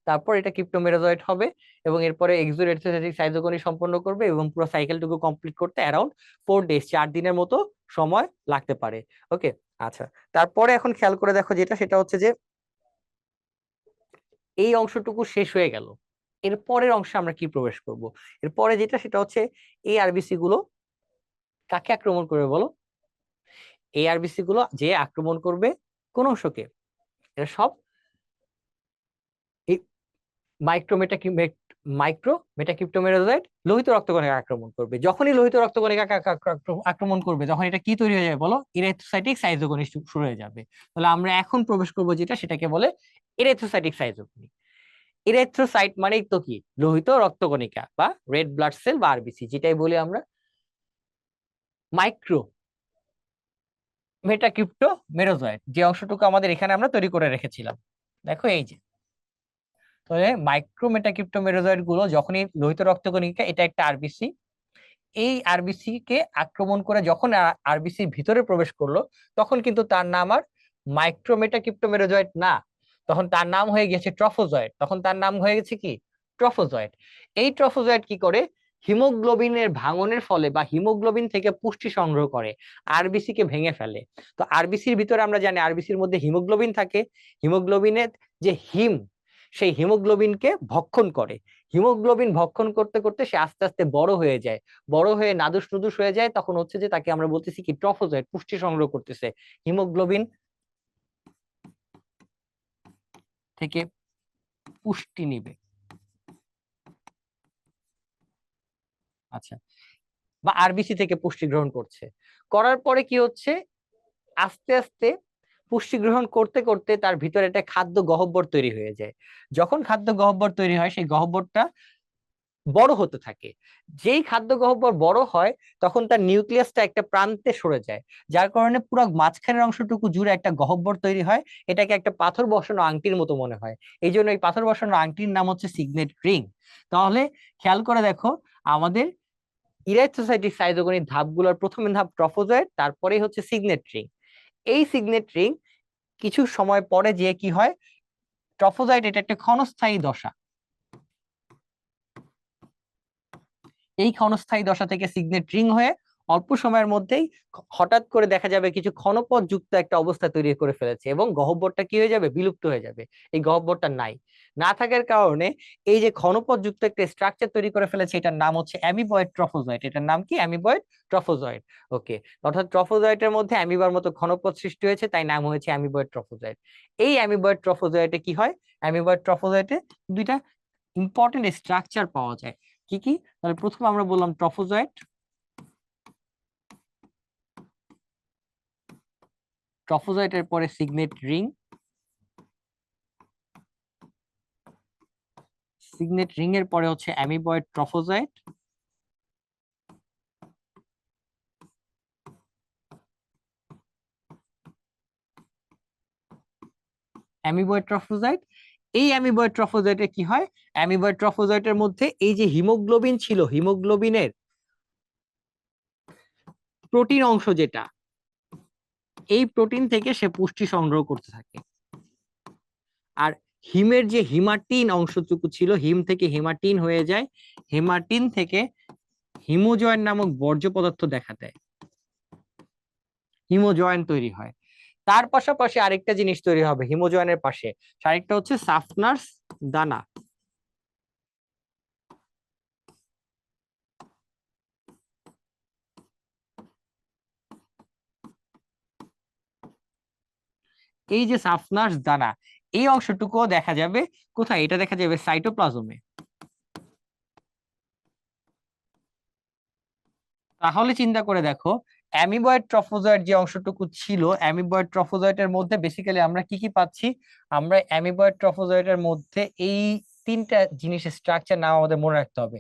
তারপর এটা ক্রিপ্টোমেরোজয়েড হবে, এবং এরপরে এক্সোরেথ্রোসাইটিক সাইজোগনি সম্পন্ন করবে, এবং পুরো সাইকেলটুকু কমপ্লিট করতে অ্যারাউন্ড 4 ডেজ, 4 দিনের মতো সময় লাগতে পারে। ওকে, আচ্ছা, তারপরে এখন খেয়াল করে দেখো যেটা, সেটা হচ্ছে যে এই অংশটুকু শেষ হয়ে গেল, এর পরের অংশে আমরা কি প্রবেশ করব? এরপরে যেটা, সেটা হচ্ছে এই আরবিসি গুলো কাকে আক্রমণ করবে বলো? এই আরবিসি গুলো যে আক্রমণ করবে কোন অংশকে? এরা সব এই মাইক্রোমেটা মাইক্রোমেটাকিপ্টোমেরোজয়েট লোহিত রক্তকণিকা আক্রমণ করবে। যখনই লোহিত রক্তকণিকা আক্রমণ করবে তখন এটা কি তৈরি হয়ে যাবে বলো? ইরেথ্রোসাইটিক সাইটোকনি শুরু হয়ে যাবে। তাহলে আমরা এখন প্রবেশ করবো যেটা, সেটাকে বলে ইরেথ্রোসাইটিক সাইটোকনি। ইরেথ্রোসাইট মানেই তো কি? লোহিত রক্তকণিকা বা রেড ব্লাড সেল বা আরবিসি, যেটাই বলি আমরা মাইক্রো মেটাকিপ্টো মেরোজয়েট, যে অংশটুকু আমাদের এখানে আমরা তৈরি করে রেখেছিলাম। দেখো এই যে, তাহলে মাইক্রোমেটাকিপ্টো মেরোজয়েট গুলো যখনই লোহিত রক্তকণিকা, এটা একটা আরবিসি, এই আরবিসি কে আক্রমণ করে যখন আরবিসির ভিতরে প্রবেশ করলো, তখন কিন্তু তার নাম আর মাইক্রোমেটাকিপ্টো মেরোজয়েট না, তখন তার নাম হয়ে গেছে ট্রফোজয়েট। তখন তার নাম হয়ে গেছে কি? ট্রফোজয়েট। এই ট্রফোজয়েট কি করে? হিমোগ্লোবিনের ভাঙনের ফলে বা হিমোগ্লোবিন থেকে পুষ্টি সংগ্রহ করে আরবিসি কে ভেঙে ফেলে। তো আরবিসির ভিতরে আমরা জানি আরবিসির মধ্যে হিমোগ্লোবিন থাকে। হিমোগ্লোবিনের যে হিম, সেই হিমোগ্লোবিনকে ভক্ষণ করে। হিমোগ্লোবিন ভক্ষণ করতে করতে সে আস্তে আস্তে বড় হয়ে যায়। বড় হয়ে নাদুস নুদুস হয়ে যায়, তখন হচ্ছে যে তাকে আমরা বলতেছি কি? ট্রফোজয়েট, পুষ্টি সংগ্রহ করতেছে হিমোগ্লোবিন থেকে, পুষ্টি নিবে। আচ্ছা, বা আরবিসি থেকে পুষ্টি গ্রহণ করছে। করার পরে কি হচ্ছে? আস্তে আস্তে পুষ্টি গ্রহণ করতে করতে তার ভিতরে একটা খাদ্য গহ্বর তৈরি হয়ে যায়। যখন খাদ্য গহ্বর তৈরি হয়, সেই গহ্বরটা বড় হতে থাকে। যেই খাদ্য গহ্বর বড় হয়, তখন তার নিউক্লিয়াসটা একটা প্রান্তে সরে যায়, যার কারণে পুরো মাঝখানের অংশটুকু জুড়ে একটা গহ্বর তৈরি হয়। এটাকে একটা পাথর বসানো আংটির মতো মনে হয়। এই জন্য এই পাথর বসানো আংটির নাম হচ্ছে সিগনেট রিং। তাহলে খেয়াল করে দেখো, আমাদের ইরাইথ্রোসাইটিক সাইটোকনির ধাপগুলোর প্রথম ধাপ ট্রফোজয়েট, তারপরেই হচ্ছে সিগনেট রিং। এই সিগনেট রিং কিছু সময় পরে যে কি হয়, ট্রফোজয়েট এটা একটা ক্ষণস্থায়ী দশা। এই ক্ষণস্থায়ী দশা থেকে সিগনেট রিং হয়ে অল্প সময়ের মধ্যেই হঠাৎ করে দেখা যাবে কিছু ক্ষণপথ যুক্ত একটা অবস্থা তৈরি করে ফেলেছে, এবং গহ্বরটা কি হয়ে যাবে? বিলুপ্ত হয়ে যাবে। এই গহ্বরটা নাই, না থাকার কারণে এই যে ক্ষণপথ যুক্ত একটা স্ট্রাকচার তৈরি করে ফেলেছে, এটার নাম হচ্ছে অ্যামিবয়েড ট্রফোজয়েট। এটার নাম কি? Amoeboid trophozoite. ওকে, অর্থাৎ ট্রফোজয়েটের মধ্যে অ্যামিবার মতো ঘনপথ সৃষ্টি হয়েছে, তাই নাম হয়েছে অ্যামিবয়েড ট্রফোজয়েট। এই অ্যামিবয়েড ট্রফোজয়েটে কি হয়? অ্যামিবয়েড ট্রফোজয়েটে দুইটা ইম্পর্টেন্ট স্ট্রাকচার পাওয়া যায়। কি কি? তাহলে প্রথম আমরা বললাম ট্রফোজয়েট, ট্রফোজয়েটের পরে সিগনেট রিং, সিগনেট রিং এর পরে হচ্ছে অ্যামিবয়েড ট্রফোজয়েট, অ্যামিবয়েড ট্রফোজয়েট। এই অ্যামিবয়েড ট্রফোজয়েটে কি হয়? অ্যামিবয়েড ট্রফোজয়েটের মধ্যে এই যে হিমোগ্লোবিন ছিল, হিমোগ্লোবিনের প্রোটিন অংশ যেটা, এই প্রোটিন থেকে সে পুষ্টি সংগ্রহ করতে থাকে। আর হিমের যে হিমাটিন অংশটুকু ছিল, হিম থেকে হিমাটিন হয়ে যায়, হিমাটিন থেকে হিমোজয়েন নামক বর্জ্য পদার্থ দেখা দেয়, হিমোজয়েন তৈরি হয়। তার পাশাপাশি আরেকটা জিনিস তৈরি হবে হিমোজয়েনের পাশে, আরেকটা হচ্ছে সাফনার্স দানা। এই যে সাফনার্স দানা, এই অংশটুকুও দেখা যাবে কোথায়? এটা দেখা যাবে সাইটোপ্লাজমে। তাহলে চিন্তা করে দেখো, অ্যামিবয়েড ট্রফোজয়েট যে অংশটুকু ছিল, অ্যামিবয়েড ট্রফোজয়েটের মধ্যে বেসিক্যালি আমরা কি কি পাচ্ছি? আমরা অ্যামিবয়েড ট্রফোজয়েটের মধ্যে এই তিনটা জিনিসের স্ট্রাকচার নাম আমাদের মনে রাখতে হবে।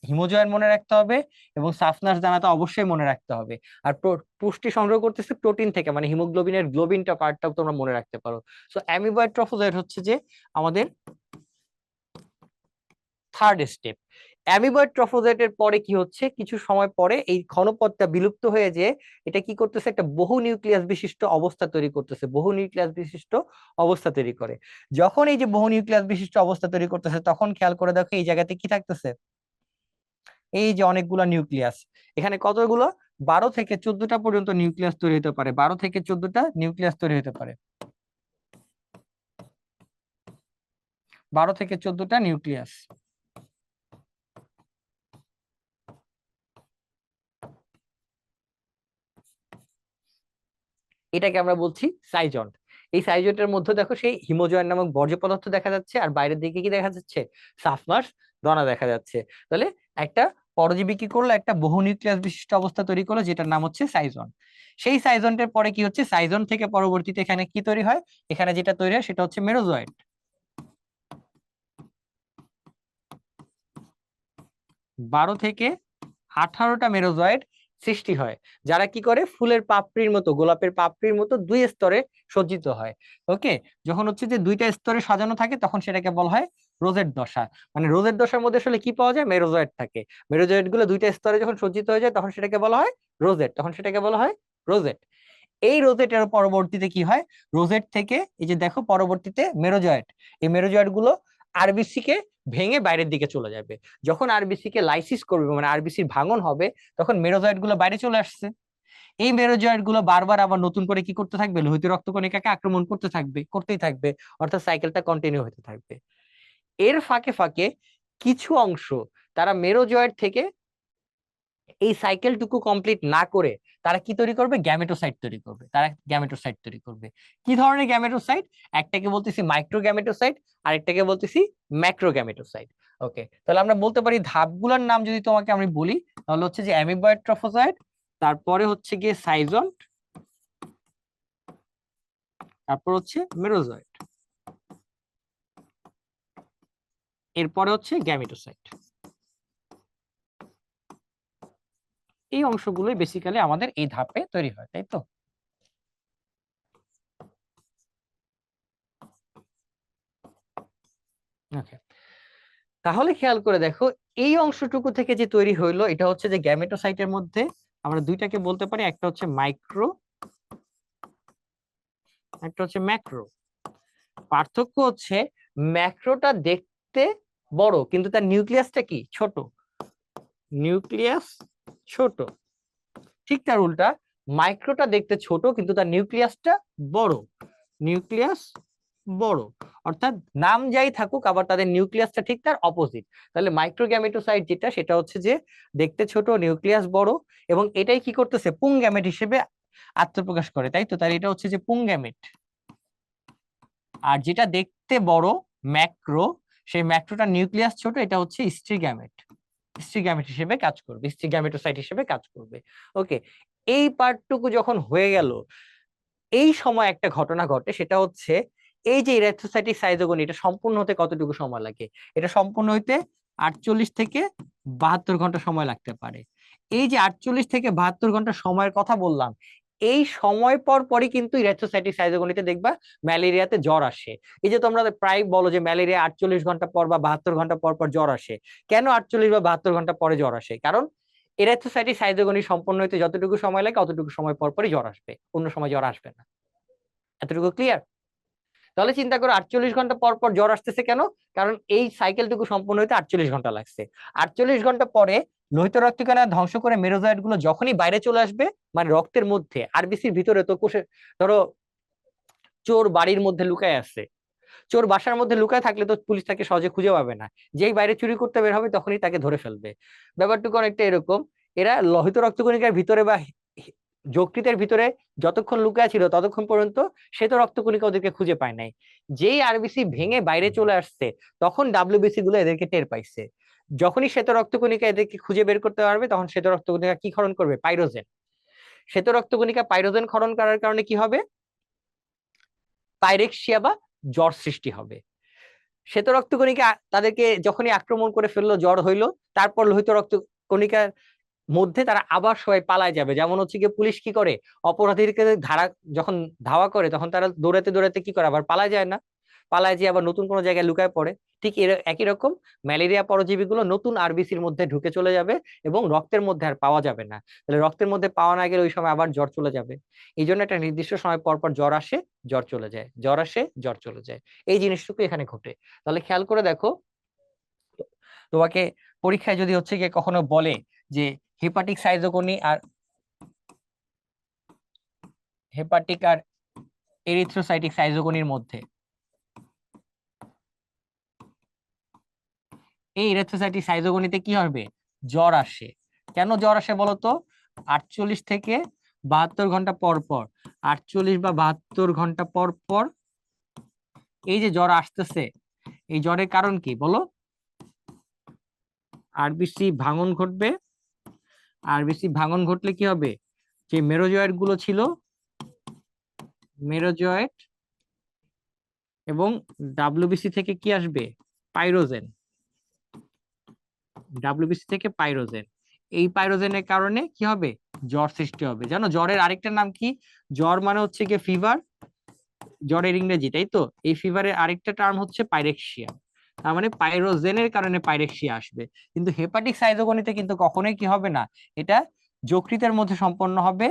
হিমোজয়েন মনে রাখতে হবে, এবং সাফনাস দানাটা অবশ্যই মনে রাখতে হবে। আর পুষ্টি সংগ্রহ করতেছে প্রোটিন থেকে, মানে হিমোগ্লোবিনের গ্লোবিনটা পার্টটাও তোমরা মনে রাখতে পারো। সো অ্যামিবয়েড ট্রফোজয়েট হচ্ছে যে আমাদের থার্ড স্টেপ। অ্যামিবয়েড ট্রফোজয়েটের পরে কি হচ্ছে? কিছু সময় পরে এই ঘনপথটা বিলুপ্ত হয়ে যে এটা কি করতেছে? একটা বহু নিউক্লিয়াস বিশিষ্ট অবস্থা তৈরি করতেছে, বহু নিউক্লিয়াস বিশিষ্ট অবস্থা তৈরি করে। যখন এই যে বহু নিউক্লিয়াস বিশিষ্ট অবস্থা তৈরি করতেছে, তখন খেয়াল করে দেখো এই জায়গাতে কি থাকতেছে? এই যে অনেকগুলা নিউক্লিয়াস, এখানে কতগুলো? 12 থেকে 14টা পর্যন্ত নিউক্লিয়াস তৈরি হতে পারে, 12 থেকে 14টা নিউক্লিয়াস তৈরি হতে পারে, 12 থেকে 14টা নিউক্লিয়াস। এটাকে আমরা বলছি সাইজন্ট। এই সাইজন্টের মধ্যে দেখো সেই হিমোজয়েন্ট নামক বর্জ্য পদার্থ দেখা যাচ্ছে, আর বাইরের দিকে কি দেখা যাচ্ছে, সাবমার্স দানা দেখা যাচ্ছে। তাহলে একটা পরজীবী কি করলো, একটা বহু নিউক্লিয়াস বিশিষ্ট অবস্থা তৈরি করলো, যেটার নাম হচ্ছে সাইজন। সেই সাইজন্টের পরে কি হচ্ছে, সাইজন থেকে পরবর্তীতে এখানে কি তৈরি হয়, এখানে যেটা তৈরি হয় সেটা হচ্ছে মেরোজয়েট। 12 থেকে 18টা মেরোজয়েট সৃষ্টি হয়, যারা কি করে ফুলের পাপড়ির মতো, গোলাপের পাপড়ির মতো দুই স্তরে সজ্জিত হয়। ওকে, যখন হচ্ছে যে দুইটা স্তরে সাজানো থাকে তখন সেটাকে বলা হয় রোজেট দশা। মানে রোজেট দশার মধ্যে আসলে কি পাওয়া যায়, মেরোজয়েট থাকে। মেরোজয়েট গুলো দুইটা স্তরে যখন সজ্জিত হয়ে যায় তখন সেটাকে বলা হয় রোজেট, তখন সেটাকে বলা হয় রোজেট। এই রোজেটের পরবর্তীতে কি হয়, রোজেট থেকে এই যে দেখো পরবর্তীতে মেরোজয়েট, এই মেরোজয়েট গুলো আরবিসি কে ভেঙে বাইরের দিকে চলে যাবে। যখন আরবিসি কে লাইসিস করবে, মানে আরবিসির ভাঙন হবে, তখন মেরোজয়েট গুলো বাইরে চলে আসছে। এই মেরোজয়েট গুলো বারবার আবার নতুন করে কি করতে থাকবে, লোহিত রক্তকণিকাকে আক্রমণ করতে থাকবে, করতেই থাকবে, অর্থাৎ সাইকেলটা কন্টিনিউ হতে থাকবে। এর ফাঁকে ফাঁকে কিছু অংশ তারা মেরোজয়েট থেকে এই সাইকেলটুকু কমপ্লিট না করে তারা কি তৈরি করবে, গ্যামেটোসাইট তৈরি করবে। তারা গ্যামেটোসাইট তৈরি করবে। কি ধরনের গ্যামেটোসাইট, একটাকে বলতেছি মাইক্রো গ্যামেটোসাইট, আরেকটাকে বলতেছি ম্যাক্রো গ্যামেটোসাইট। ওকে, তাহলে আমরা বলতে পারি ধাপগুলোর নাম যদি তোমাকে আমি বলি, তাহলে হচ্ছে যে অ্যামিবয়েড, ট্রফোজয়েড, তারপরে হচ্ছে গিয়ে সাইজন্ট, তারপর হচ্ছে মেরোজয়েট, এরপরে হচ্ছে গ্যামেটোসাইট। এই অংশগুলোই বেসিক্যালি আমাদের এই ধাপে তৈরি হয়, তাই তো? ওকে, তাহলে খেয়াল করে দেখো, এই অংশটুকু থেকে যে তৈরি হইলো এটা হচ্ছে যে গ্যামেটোসাইটের মধ্যে আমরা দুইটাকে বলতে পারি, একটা হচ্ছে মাইক্রো, একটা হচ্ছে ম্যাক্রো। পার্থক্য হচ্ছে ম্যাক্রোটা দেখতে বড় কিন্তু তার নিউক্লিয়াসটা কি, ছোট। নিউক্লিয়াস ছোট। ঠিক তার উল্টা, মাইক্রোটা দেখতে ছোট কিন্তু তার নিউক্লিয়াসটা বড়। নিউক্লিয়াস বড়। অর্থাৎ নাম যাই থাকুক, আবার তাদের নিউক্লিয়াসটা ঠিক তার অপোজিট। তাহলে মাইক্রোগ্যামেটোসাইট যেটা, সেটা হচ্ছে যে দেখতে ছোট, নিউক্লিয়াস বড়, এবং এটাই কি করতেছে, পুংগ্যামেট হিসেবে আত্মপ্রকাশ করে, তাই তো? তাহলে এটা হচ্ছে যে পুংগ্যামেট। আর যেটা দেখতে বড়, ম্যাক্রো, সেই ম্যাক্রোটার নিউক্লিয়াস ছোট, এটা হচ্ছে স্ত্রী গ্যামেট। স্ত্রী গ্যামেট হিসেবে কাজ করবে, স্ত্রী গ্যামেটোসাইট হিসেবে কাজ করবে। ওকে, এই পার্টটুকু যখন হয়ে গেল, এই সময় একটা ঘটনা ঘটে, সেটা হচ্ছে এই যে ইরেথ্রোসাইটিক সাইজোগনি, এটা সম্পূর্ণ হতে কতটুকু সময় লাগে, এটা সম্পূর্ণ হইতে 48 থেকে 72 ঘন্টা সময় লাগতে পারে। এই যে 48 থেকে 72 ঘন্টা সময়ের কথা বললাম, এই সময় পর পরই কিন্তু ইরেথ্রোসাইটিক সাইজোগনিতে দেখবা ম্যালেরিয়াতে জ্বর আসে। এই যে তোমরা প্রায় বলো যে ম্যালেরিয়া 48 ঘন্টা পর বা 72 ঘন্টা পর পর জ্বর আসে। কেন 48 বা 72 ঘন্টা পরে জ্বর আসে? কারণ এরিথ্রোসাইটিক সাইজোগনি সম্পন্ন হতে যতটুকু সময় লাগে অতটুকু সময় পর পরই জ্বর আসবে, অন্য সময় জ্বর আসবে না। এতটুকু ক্লিয়ার? তাহলে চিন্তা করো 48 ঘন্টা পর পর জ্বর আসতেছে কেন? কারণ এই সাইকেলটুকু সম্পূর্ণ হতে 48 ঘন্টা লাগছে। 48 ঘন্টা পরে লোহিত রক্তকণা ধ্বংস করে মেরোজয়েট গুলো যখনই বাইরে চলে আসবে, মানে রক্তের মধ্যে, আরবিসির ভিতরে তো কোষে, ধরো চোর বাড়ির মধ্যে লুকায় আছে, চোর বাসার মধ্যে লুকায় থাকলে তো পুলিশ তাকে সহজে খুঁজে পাবে না, যেই বাইরে চুরি করতে বের হবে তখনই তাকে ধরে ফেলবে। ব্যাপারটুকু অনেকটা এরকম, এরা লোহিত রক্তকণিকার ভিতরে বা যকৃতের ভিতরে যতক্ষণ লুকায় ছিল ততক্ষণ পর্যন্ত শ্বেত রক্তকণিকা ওদেরকে খুঁজে পায় নাই। যেই আরবিসি ভেঙে বাইরে চলে আসছে তখন ডাব্লিউবিসি গুলো এদেরকে টের পাইছে। যখনই শ্বেত রক্তকণিকা এদেরকে খুঁজে বের করতে পারবে তখন শ্বেত রক্তকণিকা কি ক্ষরণ করবে, পাইরোজেন। শ্বেত রক্তকণিকা পাইরোজেন ক্ষরণ করার কারণে কি হবে, পাইরেক্সিয়া বা জ্বর সৃষ্টি হবে। শ্বেত রক্তকণিকা তাদেরকে যখনই আক্রমণ করে ফেললো, জ্বর হইলো, তারপর লোহিত রক্তকণিকার মধ্যে তারা আবার সবাই পালায় যাবে। যেমন হচ্ছে গিয়ে পুলিশ কি করে, অপরাধীকে যখন ধাওয়া করে তখন তারা দৌড়াতে দৌড়াতে কি করে, আবার পালায় যায় না? পালায় যেয়ে আবার নতুন কোনো জায়গায় লুকায় পড়ে। ঠিক একই রকম ম্যালেরিয়া পরজীবী গুলো নতুন আরবিসির মধ্যে ঢুকে চলে যাবে এবং রক্তের মধ্যে আর পাওয়া যাবে না। তাহলে রক্তের মধ্যে পাওয়া না গেলে ওই সময় আবার জ্বর চলে যাবে। এই জন্য একটা নির্দিষ্ট সময় পর পর জ্বর আসে, জ্বর চলে যায়, জ্বর আসে, জ্বর চলে যায়। এই জিনিসটুকু এখানে ঘটে। তাহলে খেয়াল করে দেখো, তোমাকে পরীক্ষায় যদি হচ্ছে গিয়ে কখনো বলে যে হেপাটিক সাইজোগনি আর হেপাটিক আর এরিথ্রোসাইটিক সাইজোগনির মধ্যে, এই এরিথ্রোসাইটিক সাইজোগনিতে কি হবে, জ্বর আসে। কেন জ্বর আসে বলতো? 48 থেকে 72 ঘন্টা পর পর, 48 বা 72 ঘন্টা পর পর এই যে জ্বর আসতেছে, এই জ্বরের কারণ কি বলো? আরবিসি ভাঙন ঘটবে। আরবিসি ভাঙন ঘটলে কি হবে? যে মেরোজয়েট গুলো ছিল, মেরোজয়েট এবং ডাব্লিউবিসি থেকে কি আসবে? পাইরোজেন। ডাব্লিউবিসি থেকে পাইরোজেন, এই পাইরোজেনের কারণে কি হবে? জ্বর সৃষ্টি হবে। জানো জ্বরের আরেকটা নাম কি? জ্বর মানে হচ্ছে কি ফিভার, জ্বরের ইংরেজি, তাই তো? এই ফিভারের আরেকটা টার্ম হচ্ছে পাইরেক্সিয়া। তার মানে পাইরোজেনের কারণে পাইরেক্সিয়া আসবে। কিন্তু হেপাটিক সাইজোগনিতে কিন্তু কখনোই কি হবে না, এটা যকৃতের মধ্যে সম্পন্ন হবে।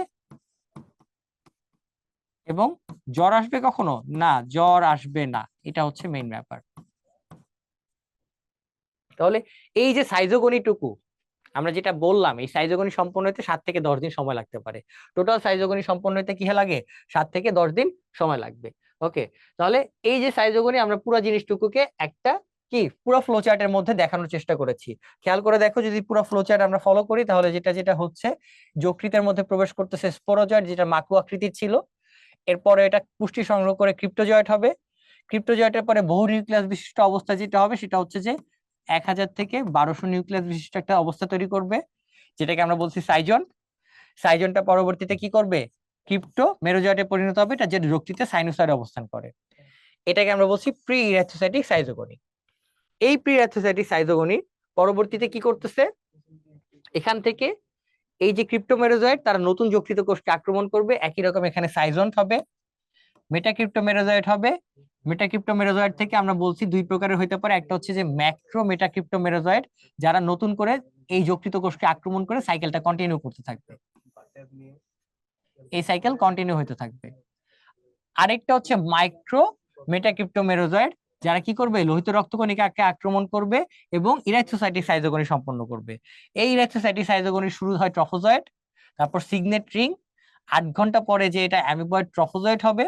এবং জ্বর আসবে কখনো না, জ্বর আসবে না, এটা হচ্ছে মেইন ব্যাপার। তাহলে এই যে সাইজোগনিটুকু আমরা যেটা বললাম, এই সাইজোগনি সম্পন্ন হতে 7 থেকে 10 দিন সময় লাগতে পারে। টোটাল সাইজোগনি সম্পন্ন হতে কি লাগে? 7 থেকে 10 দিন সময় লাগবে। ওকে, তাহলে এই যে সাইজোগনি আমরা পুরো জিনিসটুকুকে একটা কি পুরো ফ্লো চার্টের মধ্যে দেখানোর চেষ্টা করেছি। খেয়াল করে দেখো, যদি পুরো ফ্লো চার্ট আমরা ফলো করি তাহলে যেটা যেটা হচ্ছে, যকৃতের মধ্যে প্রবেশ করতেছে স্পোরোজয়েট, যেটা মাকু আকৃতির ছিল। এরপরে এটা পুষ্টি সংগ্রহ করে ক্রিপ্টোজয়েট হবে। ক্রিপ্টোজয়েটের পরে বহু নিউক্লিয়াস বিশিষ্ট অবস্থা যেটা হবে সেটা হচ্ছে যে 1000 থেকে 1200 নিউক্লিয়াস বিশিষ্ট একটা অবস্থা তৈরি করবে, যেটাকে আমরা বলছি সাইজন। সাইজনটা পরবর্তীতে কি করবে? ক্রিপ্টো মেরোজয়েটে পরিণত হবে, এটা যে যকৃতে সাইনোসয়েডে অবস্থান করে। এটাকে আমরা বলছি প্রি ইরিথ্রোসাইটিক সাইজোগনি। এই প্রি ইরিথ্রোসাইটিক সাইজোগনি পরবর্তীতে কি করতেছে, এখান থেকে এই যে ক্রিপ্টোমেরোজয়েট তারা নতুন যকৃত কোষকে আক্রমণ করবে। একই রকম এখানে সাইজন হবে, মেটাক্রিপ্টোমেরোজয়েট হবে। মেটাক্রিপ্টোমেরোজয়েট থেকে আমরা বলছি দুই প্রকারের হইতে পারে, একটা হচ্ছে যে ম্যাক্রো মেটাক্রিপ্টোমেরোজয়েট, যারা নতুন করে এই যকৃত কোষকে আক্রমণ করে সাইকেলটা কন্টিনিউ করতে থাকবে, এই সাইকেল কন্টিনিউ হতে থাকবে। আরেকটা হচ্ছে মাইক্রো মেটাক্রিপ্টোমেরোজয়েট, যারা কি করবে? লোহিত রক্তকণিকাকে আক্রমণ করবে এবং ইরাইথ্রোসাইটিক সাইজোগনি সম্পন্ন করবে। এই ইরাইথ্রোসাইটিক সাইজোগনি শুরু হয় ট্রফোজয়েট, তারপর সিগনেট রিং, 8 ঘন্টা পরে যে এটা অ্যামিবয়েড ট্রফোজয়েট হবে।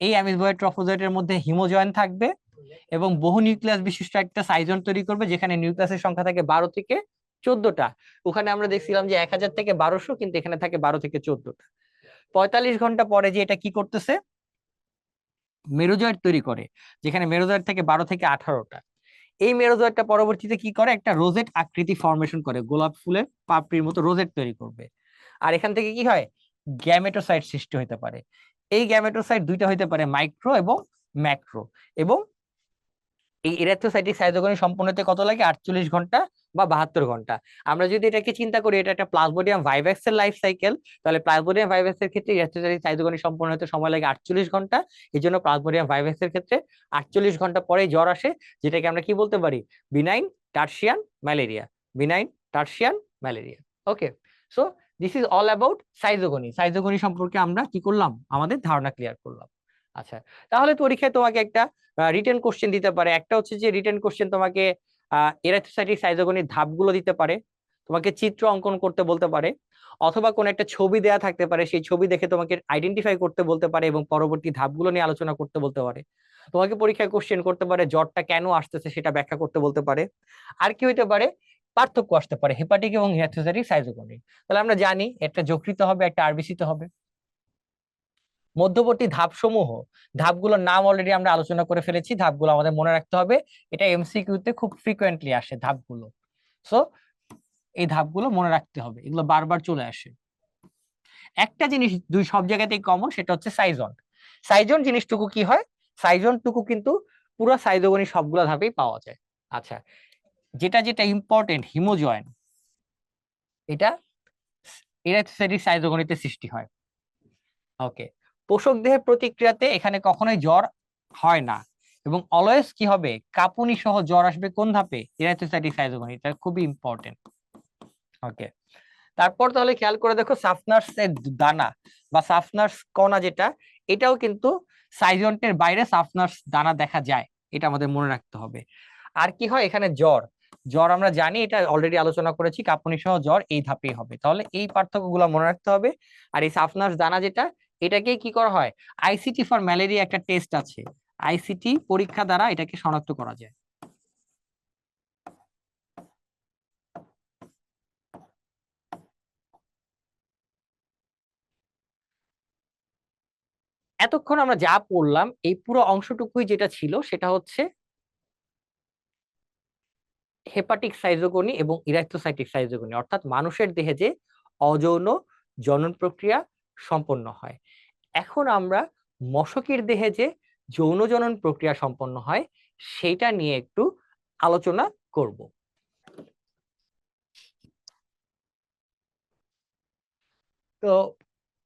এই অ্যামিবয়েড ট্রফোজয়েটের মধ্যে হিমোজয়েন থাকবে এবং বহু নিউক্লিয়াস বিশিষ্ট একটা সাইজন তৈরি করবে, যেখানে নিউক্লিয়াসের সংখ্যা থাকে 12 থেকে 14টা। ওখানে আমরা দেখছিলাম যে 1000 থেকে 1200, কিন্তু এখানে থাকে 12 থেকে 14টা। 45 ঘন্টা পরে যে এটা কি করতেছে? মেরোজয়েট তৈরি করে, যেখানে মেরোজয়েট থেকে 12 থেকে 18টা। এই মেরোজয়েটটা পরবর্তীতে কি করে? একটা রোজেট আকৃতি ফর্মেশন করে, গোলাপ ফুলের পাপড়ির মতো রোজেট তৈরি করবে। আর এখান থেকে কি হয়? গ্যামেটোসাইট সৃষ্টি হতে পারে। এই গ্যামেটোসাইট দুইটা হইতে পারে, মাইক্রো এবং ম্যাক্রো। এবং এই এরিথ্রোসাইটিক সাইটোগনি সম্পন্ন হতে কত লাগে? 48 ঘন্টা বা 72 ঘন্টা। আমরা যদি এটাকে চিন্তা করি, এটা একটা প্লাজমোডিয়াম ভাইভ্যাক্স এর লাইফ সাইকেল, তাহলে প্লাজমোডিয়াম ভাইভ্যাক্স এর ক্ষেত্রে এরিথ্রোসাইটিক সাইটোগনি সম্পন্ন হতে সময় লাগে 48 ঘন্টা। এই জন্য প্লাজমোডিয়াম ভাইভ্যাক্স এর ক্ষেত্রে 48 ঘন্টা পরে জ্বর আসে, যেটাকে আমরা কি বলতে পারি? Benign tertian malaria. Benign tertian malaria. Okay, so this is all about schizogony. Schizogony সম্পর্কে আমরা কি করলাম? আমাদের ধারণা ক্লিয়ার করলাম। আচ্ছা, তাহলে পরীক্ষায় তোমাকে একটা রিটেন কোশ্চেন দিতে পারে। একটা হচ্ছে যে রিটেন কোশ্চেন তোমাকে এরিথ্রোসাইটিক সাইটোগনির ধাপগুলো দিতে পারে, তোমাকে চিত্র অঙ্কন করতে বলতে পারে, অথবা কোন একটা ছবি দেয়া থাকতে পারে, সেই ছবি দেখে তোমাকে আইডেন্টিফাই করতে বলতে পারে এবং পরবর্তী ধাপগুলো নিয়ে আলোচনা করতে বলতে পারে। তোমাকে পরীক্ষায় কোশ্চেন করতে পারে জ্বরটা কেন আসতেছে সেটা ব্যাখ্যা করতে বলতে পারে। আর কি হইতে পারে? পার্থক্য আসতে পারে হেপাটিক এবং এরিথ্রোসাইটিক সাইটোগনি। তাহলে আমরা জানি একটা যকৃত হবে, একটা আরবিসি হবে। মধ্যবর্তী ধাপসমূহ, ধাপগুলোর নাম অলরেডি আমরা আলোচনা করে ফেলেছি, ধাপগুলো আমাদের মনে রাখতে হবে। এটা এমসিকিউতে খুব ফ্রিকোয়েন্টলি আসে ধাপগুলো। সো এই ধাপগুলো মনে রাখতে হবে, এগুলো বারবার চলে আসে। একটা জিনিস দুই সব জায়গাতেই কমন, সেটা হচ্ছে সাইজন। সাইজন জিনিসটুকু কি হয়? সাইজনটুকু কিন্তু পুরো সাইজোগনি সবগুলো ধাপেই পাওয়া যায়। আচ্ছা, যেটা যেটা ইম্পর্টেন্ট, হিমোজয়েন, এটা এরিথ্রোসাইটিক সাইজোগনিতে সৃষ্টি হয়। ওকে, পোষক দেহের প্রতিক্রিয়াতে এখানে কখনোই জ্বর হয় না, এবং অলওয়েজ কি হবে? কাঁপুনি সহ জ্বর আসবে কোন ধাপে? এরিথ্রোসাইটিক সাইটোগনি। এটা খুবই ইম্পর্টেন্ট। ওকে, তারপর তাহলে খেয়াল করে দেখো, সাফনার্স এর দানা বা সাফনার্স কণা যেটা, এটাও কিন্তু সাইজন্টের বাইরে সাফনার্স দানা দেখা যায়, এটা আমাদের মনে রাখতে হবে। আর কি হয় এখানে? জ্বর। জ্বর আমরা জানি, এটা অলরেডি আলোচনা করেছি, কাঁপুনি সহ জ্বর এই ধাপেই হবে। তাহলে এই পার্থক্যগুলো মনে রাখতে হবে। আর এই সাফনার্স দানা যেটা, এটাকে কি করা হয়? আইসিটি ফর ম্যালেরিয়া একটা টেস্ট আছে, আইসিটি পরীক্ষা দ্বারা এটাকে শনাক্ত করা যায়। এতক্ষণ আমরা যা পড়লাম এই পুরো অংশটুকুই যেটা ছিল সেটা হচ্ছে হেপাটিক সাইজোগনি এবং ইরাইথ্রোসাইটিক সাইজোগনি, অর্থাৎ মানুষের দেহে যে অযৌন জনন প্রক্রিয়া সম্পন্ন হয়। এখন আমরা মশকির দেহে যে যৌন জনন প্রক্রিয়া সম্পন্ন হয় সেটা নিয়ে একটু আলোচনা করব। তো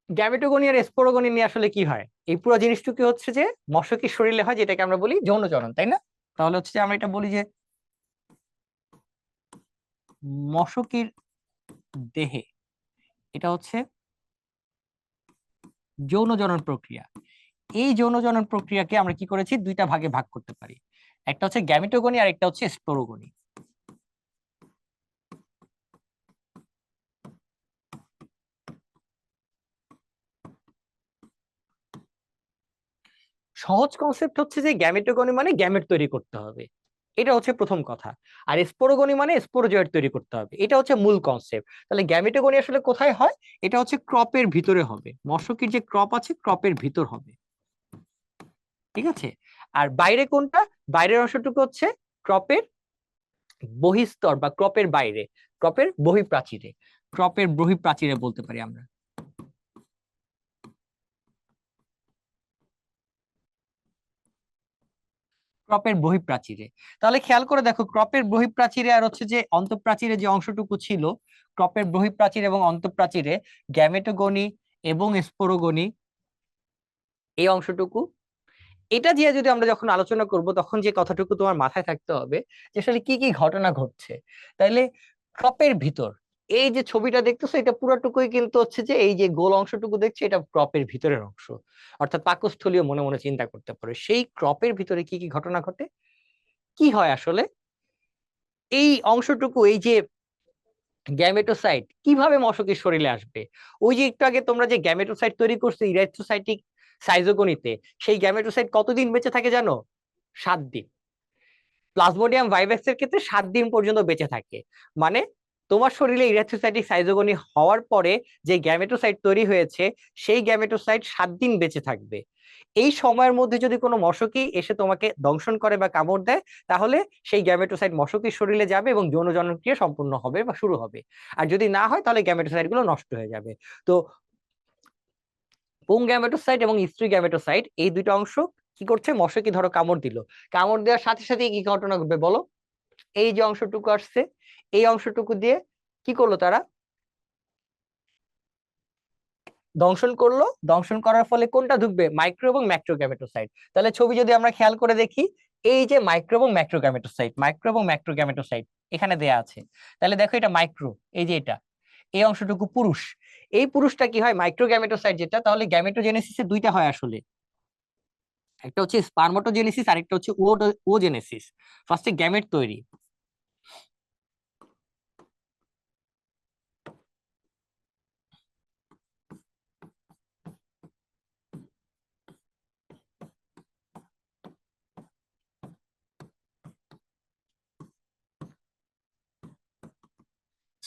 গ্যামেটোগনি আর স্পোরোগনি নিয়ে আসলে কি হয়, এই পুরো জিনিসটুকু হচ্ছে যে মশকির শরীরে হয়, যেটাকে আমরা বলি যৌন জনন, তাই না? তাহলে হচ্ছে যে আমরা এটা বলি যে মশকির দেহে এটা হচ্ছে যৌন জনন প্রক্রিয়া। এই যৌন জনন প্রক্রিয়াকে আমরা কি করেছি, দুইটা ভাগে ভাগ করতে পারি, একটা হচ্ছে গ্যামেটোগনি আর একটা হচ্ছে স্পোরোগনি। সহজ কনসেপ্ট হচ্ছে যে গ্যামেটোগনি মানে গ্যামেট তৈরি করতে হবে, এটা হচ্ছে প্রথম কথা। আর স্পোরোগনি মানে স্পোরোজয়েট তৈরি করতে হবে, এটা হচ্ছে মূল কনসেপ্ট। তাহলে গ্যামেটোগনি আসলে কোথায় হয়, এটা হচ্ছে ক্রপের ভিতরে হবে, মশকির যে ক্রপ আছে ক্রপের ভিতর হবে, ঠিক আছে? আর বাইরে কোনটা, বাইরের অংশটুকু হচ্ছে ক্রপের বহিস্তর বা ক্রপের বাইরে, ক্রপের বহিঃপ্রাচীরে, ক্রপের বহিঃপ্রাচীরে বলতে পারি আমরা। ক্রপের বহিঃপ্রাচীরে, তাহলে খেয়াল করে দেখো ক্রপের বহিঃপ্রাচীরে আর হচ্ছে যে অন্তঃপ্রাচীরে যে অংশটুকু ছিল, ক্রপের বহিঃপ্রাচীর এবং অন্তঃপ্রাচীরে গ্যামেটোগনি এবং স্পোরোগনি এই অংশটুকু, এটা দিয়ে যদি আমরা যখন আলোচনা করব তখন যে কথাটুকু তোমার মাথায় থাকতে হবে যে আসলে কি কি ঘটনা ঘটছে। তাইলে ক্রপের ভিতর এই যে ছবিটা দেখতেছো এটা পুরোটুকুই কিন্তু হচ্ছে যে এই যে গোল অংশটুকু দেখছে এটা ক্রপের ভিতরের অংশ, অর্থাৎ পাকস্থলীয় মনে মনে চিন্তা করতে পারো। সেই ক্রপের ভিতরে কি কি ঘটনা ঘটে, কি হয় আসলে, এই অংশটুকু এই যে গ্যামেটোসাইট কিভাবে মশকের শরীরে আসবে। ওই যে একটু আগে তোমরা যে গ্যামেটোসাইট তৈরি করছো ইরাইথ্রোসাইটিক সাইজোগনিতে, সেই গ্যামেটোসাইট কতদিন বেঁচে থাকে জানো? 7 দিন। প্লাজমোডিয়াম ভাইভ্যাক্স এর ক্ষেত্রে 7 দিন পর্যন্ত বেঁচে থাকে। মানে তোমার শরীরে ইরাথ্রোসাইটিক সাইজোগনি হওয়ার পরে যে গ্যামেটোসাইট তৈরি হয়েছে সেই গ্যামেটোসাইট 7 দিন বেঁচে থাকবে। এই সময়ের মধ্যে যদি কোনো মশকি এসে তোমাকে দংশন করে বা কামড় দেয় তাহলে সেই গ্যামেটোসাইট মশকির শরীরে যাবে এবং যৌন জননক্রিয়া সম্পূর্ণ হবে বা শুরু হবে। আর যদি না হয় তাহলে গ্যামেটোসাইট গুলো নষ্ট হয়ে যাবে। তো পুং গ্যামেটোসাইট এবং স্ত্রী গ্যামেটোসাইট এই দুটো অংশ কি করছে, মশকি ধরো কামড় দিল, কামড় দেওয়ার সাথে সাথে কি ঘটনা ঘটবে বলো? এই যে অংশটুকু আসছে এই অংশটুকু দিয়ে কি করলো তারা, দংশন করলো, দংশন করার ফলে কোনটা ঢুকবে, মাইক্রো এবং ম্যাক্রো গ্যামেটোসাইট। তাহলে ছবি যদি আমরা খেয়াল করে দেখি, এই যে মাইক্রো এবং ম্যাক্রো গ্যামেটোসাইট, মাইক্রো এবং ম্যাক্রো গ্যামেটোসাইট এখানে দেয়া আছে। তাহলে দেখো এটা মাইক্রো, এই যে এটা, এই অংশটুকু পুরুষ। এই পুরুষটা কি হয় মাইক্রো গ্যামেটোসাইট যেটা, তাহলে গ্যামেটোজেনেসিসে দুইটা হয় আসলে, একটা হচ্ছে স্পারমাটোজেনেসিস আর একটা হচ্ছে ওজেনেসিস। ফার্স্টে গ্যামেট তৈরি,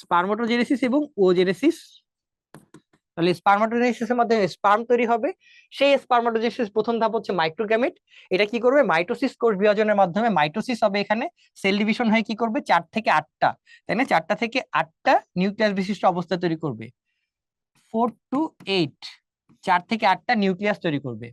স্পারমাটোজেনেসিস এবং ওজেনেসিস। তাহলে স্পারমাটোজেনেসিসের মাধ্যমে স্পার্ম তৈরি হবে। সেই স্পারমাটোজেনেসিস প্রথম ধাপ হচ্ছে মাইক্রোগ্যামেট। এটা কি করবে, মাইটোসিস কোষ বিভাজনের মাধ্যমে মাইটোসিস হবে, এখানে সেল ডিভিশন হয়ে কি করবে 4 থেকে 8টা, তাই না, 4টা থেকে 8টা নিউক্লিয়াস বিশিষ্ট অবস্থা তৈরি করবে, 4 to 8, 4 থেকে 8টা নিউক্লিয়াস তৈরি করবে,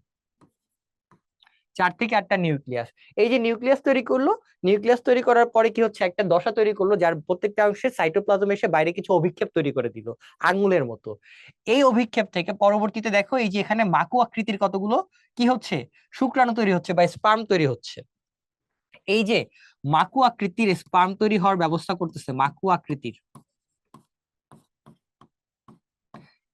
4 থেকে 8টা নিউক্লিয়াস। এই যে নিউক্লিয়াস তৈরি করলো, নিউক্লিয়াস তৈরি করার পরে কি হচ্ছে একটা দশা তৈরি করলো যার প্রত্যেকটা অংশে সাইটোপ্লাজম এসে বাইরে কিছু অভিক্ষেপ তৈরি করে দিল আঙ্গুলের মতো। এই অভিক্ষেপ থেকে পরবর্তীতে দেখো এই যে এখানে মাকু আকৃতির কতগুলো কি হচ্ছে, শুক্রাণু তৈরি হচ্ছে বা স্পার্ম তৈরি হচ্ছে। এই যে মাকু আকৃতির স্পার্ম তৈরি হওয়ার ব্যবস্থা করতেছে, মাকু আকৃতির,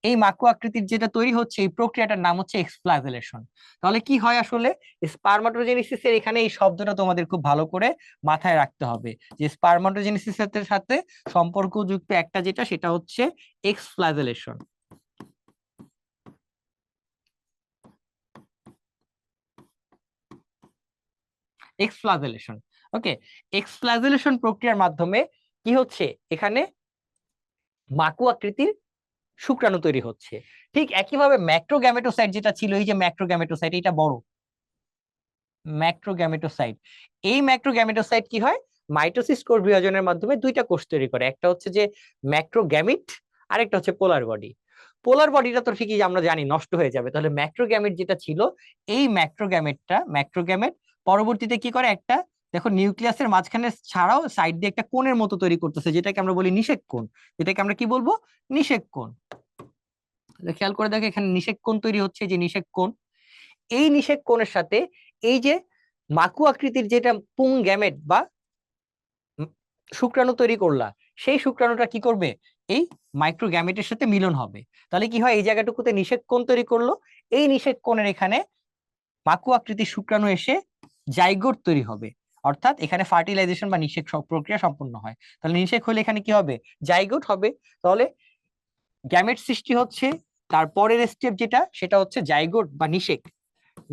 এই মাকু আকৃতির যেটা তৈরি হচ্ছে এই প্রক্রিয়াটার নাম হচ্ছে এক্সফ্লাজেলেশন। তাহলে কি হয় আসলে, স্পারমাটোজেনেসিসের এখানে এই শব্দটা তোমাদের খুব ভালো করে মাথায় রাখতে হবে যে স্পারমাটোজেনেসিসের সাথে সম্পর্কযুক্ত একটা যেটা সেটা হচ্ছে এক্সফ্লাজেলেশন। এক্সফ্লাজেলেশন, ওকে। এক্সফ্লাজেলেশন প্রক্রিয়ার মাধ্যমে কি হচ্ছে, এখানে মাকু আকৃতির শুক্রাণু তৈরি হচ্ছে। ঠিক একইভাবে ম্যাক্রোগ্যামেটোসাইট যেটা ছিল, এই যে ম্যাক্রোগ্যামেটোসাইট, এটা বড় ম্যাক্রোগ্যামেটোসাইট। এই ম্যাক্রোগ্যামেটোসাইট কি হয়, মাইটোসিস কোষ বিভাজনের মাধ্যমে দুইটা কোষ তৈরি করে, একটা হচ্ছে যে ম্যাক্রোগ্যামিট, আরেকটা হচ্ছে পোলার বডি। পোলার বডিটা তো ঠিকই আমরা জানি নষ্ট হয়ে যাবে, তাহলে ম্যাক্রোগ্যামেট যেটা ছিল, এই ম্যাক্রোগ্যামেট পরবর্তীতে কি করে, একটা দেখো নিউক্লিয়াসের মাঝখানে ছাড়াও সাইড দিয়ে একটা কোণের মতো তৈরি করতেছে, যেটাকে আমরা বলি নিষেক কোণ। যেটাকে আমরা কি বলবো, নিষেক কোণ। খেয়াল করে দেখো এখানে নিষেক কোণ তৈরি হচ্ছে, যে নিষেক কোণ। এই নিষেক কোণের সাথে এই যে মাকু আকৃতির যেটা পুং গ্যামেট বা শুক্রাণু তৈরি করলা, সেই শুক্রাণুটা কি করবে, এই মাইক্রো গ্যামেটের সাথে মিলন হবে। তাহলে কি হয়, এই জায়গাটুকুতে নিষেক কোণ তৈরি করলো, এই নিষেক কোণের এখানে মাকু আকৃতির শুক্রাণু এসে জাইগোট তৈরি হবে, অর্থাৎ এখানে ফার্টিলাইজেশন বা নিষেক প্রক্রিয়া সম্পন্ন হয়। তাহলে নিষেক হলে এখানে কি হবে, জাইগোট হবে। তাহলে গ্যামেট সৃষ্টি হচ্ছে, তারপরের স্টেপ যেটা, সেটা হচ্ছে জাইগোট বা নিষেক।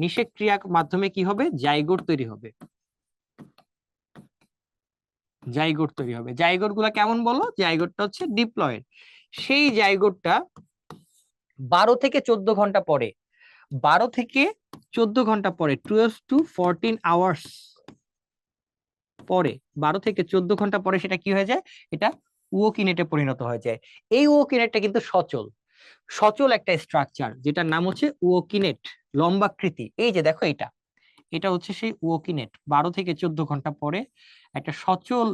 নিষেক ক্রিয়ার মাধ্যমে কি হবে, জাইগোট তৈরি হবে। জাইগোট তৈরি হবে। জাইগোট গুলা কেমন বলো, জাইগোটটা হচ্ছে ডিপ্লয়েড। সেই জাইগোটটা 12 থেকে 14 ঘন্টা পরে, 12 থেকে 14 ঘন্টা পরে, 12 to 14 hours পরে, 12 থেকে 14 ঘন্টা পরে সেটা কি হয়ে যায়, এটা উওকিনেটে পরিণত হয়ে যায়। এই উওকিনেটটা কিন্তু সচল, সচল একটা স্ট্রাকচার, যেটার নাম হচ্ছে উওকিনেট, লম্বাকৃতি। এই যে দেখো এটা, এটা হচ্ছে সেই উওকিনেট। 12 থেকে 14 ঘন্টা পরে একটা সচল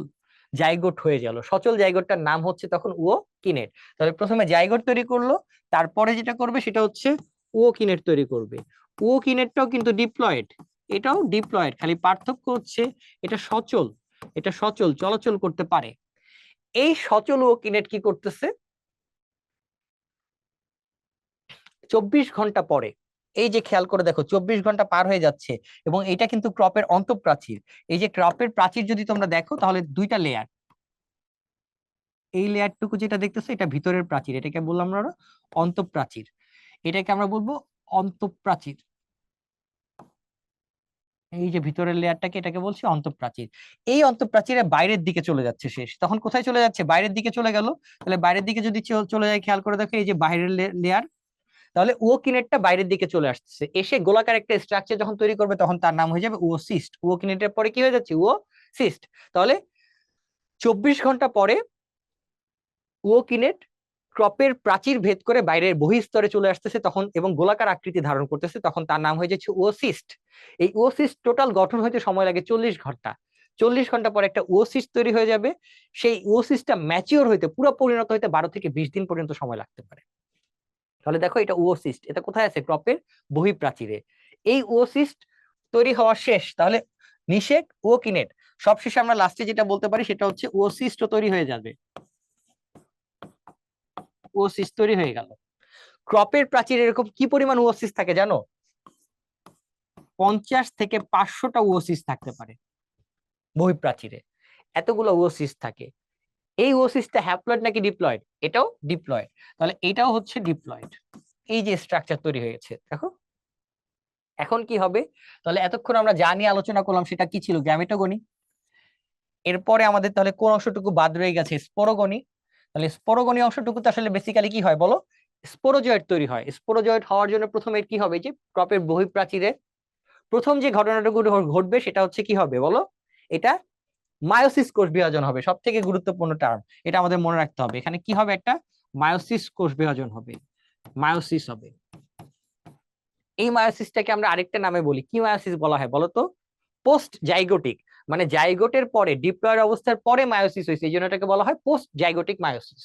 জাইগোট হয়ে গেল, সচল জাইগোটটার নাম হচ্ছে তখন উওকিনেট। তাহলে প্রথমে জাইগোট তৈরি করলো, তারপরে যেটা করবে সেটা হচ্ছে উওকিনেট তৈরি করবে। উওকিনেটটাও কিন্তু ডিপ্লয়েড, এটাও ডিপ্লয়েড, খালি পার্থক্য হচ্ছে এটা সচল, এটা সচল চলাচল করতে পারে। এই সচল উওকিনেট কি করতেছে, 24 ঘন্টা পরে, এই যে খেয়াল করে দেখো 24 ঘন্টা পার হয়ে যাচ্ছে, এবং এটা কিন্তু ক্রপের অন্তঃপ্রাচীর। এই যে ক্রপের প্রাচীর যদি তোমরা দেখো, তাহলে দুইটা লেয়ার, এই লেয়ারটুকু যেটা দেখতেছো এটা ভিতরের প্রাচীর, এটাকে বললাম আমরা অন্তঃপ্রাচীর, এটাকে আমরা বলবো অন্তঃপ্রাচীর। এই যে ভিতরের লেয়ারটাকে, এটাকে বলছি অন্তঃপ্রাচীর। এই অন্তঃপ্রাচীরের বাইরের দিকে চলে যাচ্ছে শেষ, তখন কোথায় চলে যাচ্ছে, বাইরের দিকে চলে গেল। তাহলে বাইরের দিকে যদি চলে যায়, খেয়াল করে দেখো এই যে বাইরের লেয়ার, তাহলে উওকিনেটটা বাইরের দিকে চলে আসছে, এসে গোলাকার একটা স্ট্রাকচার যখন তৈরি করবে, তখন তার নাম হয়ে যাবে উওসিস্ট। উওকিনেটের পরে কি হয়ে যাচ্ছে, উওসিস্ট। তাহলে 24 ঘন্টা পরে উওকিনেট ক্রপের প্রাচীর ভেদ করে বাইরের বহিঃস্তরে চলে আসতেছে তখন, এবং গোলাকার আকৃতি ধারণ করতেছে, তখন তার নাম হয়ে যাচ্ছে উওসিস্ট। এই উওসিস্ট টোটাল গঠন হইতে সময় লাগে 40 ঘন্টা। 40 ঘন্টা পরে একটা উওসিস্ট তৈরি হয়ে যাবে। সেই উওসিস্টটা ম্যাচিওর হইতে, পুরো পরিণত হইতে 12 থেকে 20 দিন পর্যন্ত সময় লাগতে পারে। তাহলে দেখো এটা উওসিস্ট, এটা কোথায় আছে, ক্রপের বহিঃপ্রাচীরে। এই উওসিস্ট তৈরি হওয়া শেষ, তাহলে নিষেক উওকিনেট, সবশেষে আমরা লাস্টে যেটা বলতে পারি সেটা হচ্ছে উওসিস্ট তৈরি হয়ে যাবে, উওসিস্ট তৈরি হয়ে গেল। ক্রপের প্রাচীর এরকম কি পরিমাণ উওসিস থাকে জানো, 50 থেকে 500টা উওসিস থাকতে পারে বহিঃপ্রাচীরে, এতগুলো উওসিস থাকে। এই ওসিসটা হ্যাপ্লয়েড নাকি ডিপ্লয়েড, এটাও ডিপ্লয়েড। তাহলে এটাও হচ্ছে ডিপ্লয়েড। এই যে স্ট্রাকচার তৈরি হয়েছে দেখো। এখন কি হবে, তাহলে এতক্ষণ আমরা যা নিয়ে আলোচনা করলাম সেটা কি ছিল, গ্যামেটোগনি। এরপরে আমাদের তাহলে কোন অংশটুকু বাদ রয়ে গেছে, স্পোরোগনি। তাহলে স্পোরোগনি অংশটুকুতে আসলে বেসিক্যালি কি হয় বলো, স্পোরোজয়েট তৈরি হয়। স্পোরোজয়েট হওয়ার জন্য প্রথমে কি হবে, যে ক্রপের বহিঃপ্রাচীরে প্রথম যে ঘটনাটুকু ঘটবে সেটা হচ্ছে কি হবে বলো, এটা মায়োসিস কোষ বিভাজন হবে। সব থেকে গুরুত্বপূর্ণ টার্ম, এটা আমাদের মনে রাখতে হবে। এখানে কি হবে, একটা মায়োসিস কোষ বিভাজন হবে, মায়োসিস হবে। এই মায়োসিসটাকে আমরা আরেকটা নামে বলি, কি মায়োসিস বলা হয় বলতো, পোস্ট জাইগোটিক। মানে জাইগোটের পরে, ডিপ্লয়েড অবস্থার পরে মায়োসিস হয়েছে, এই জন্য এটাকে বলা হয় পোস্ট জাইগোটিক মায়োসিস।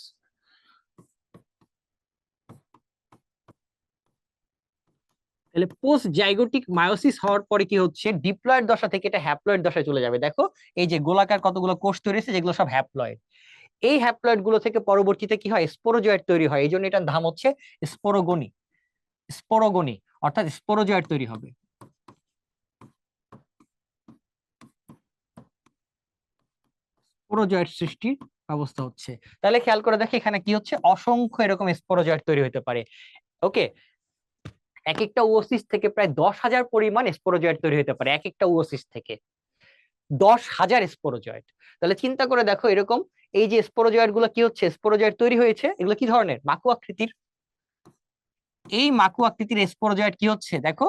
তাহলে পোস্ট জাইগোটিক মায়োসিস হওয়ার পরে কি হচ্ছে, ডিপ্লয়েড দশা থেকে এটা হ্যাপ্লয়েড দশায় চলে যাবে। দেখো এই যে গোলাকার কতগুলো কোষ তৈরি হয়েছে, যেগুলো সব হ্যাপ্লয়েড। এই হ্যাপ্লয়েড গুলো থেকে পরবর্তীতে কি হয়, স্পোরোজয়েট তৈরি হয়। এই জন্য এটার নাম হচ্ছে স্পোরোগনি, স্পোরোগনি, অর্থাৎ স্পোরোজয়েট তৈরি হবে। স্পোরোজয়েট সৃষ্টির ব্যবস্থা হচ্ছে। তাহলে খেয়াল করে দেখে এখানে কি হচ্ছে, অসংখ্য এরকম স্পোরোজয়েট তৈরি হতে পারে। ওকে, এক একটা ওসিস থেকে প্রায় 10,000 পরিমাণ স্পোরোজয়েট তৈরি হতে পারে, এক একটা ওসিস থেকে 10,000 স্পোরোজয়েট। তাহলে চিন্তা করে দেখো, এরকম এই যে স্পোরোজয়েড গুলো কি হচ্ছে, স্পোরোজয়েড তৈরি হয়েছে, এগুলো কি ধরনের, মাকু আকৃতির। এই মাকু আকৃতির স্পোরোজয়েড কি হচ্ছে দেখো,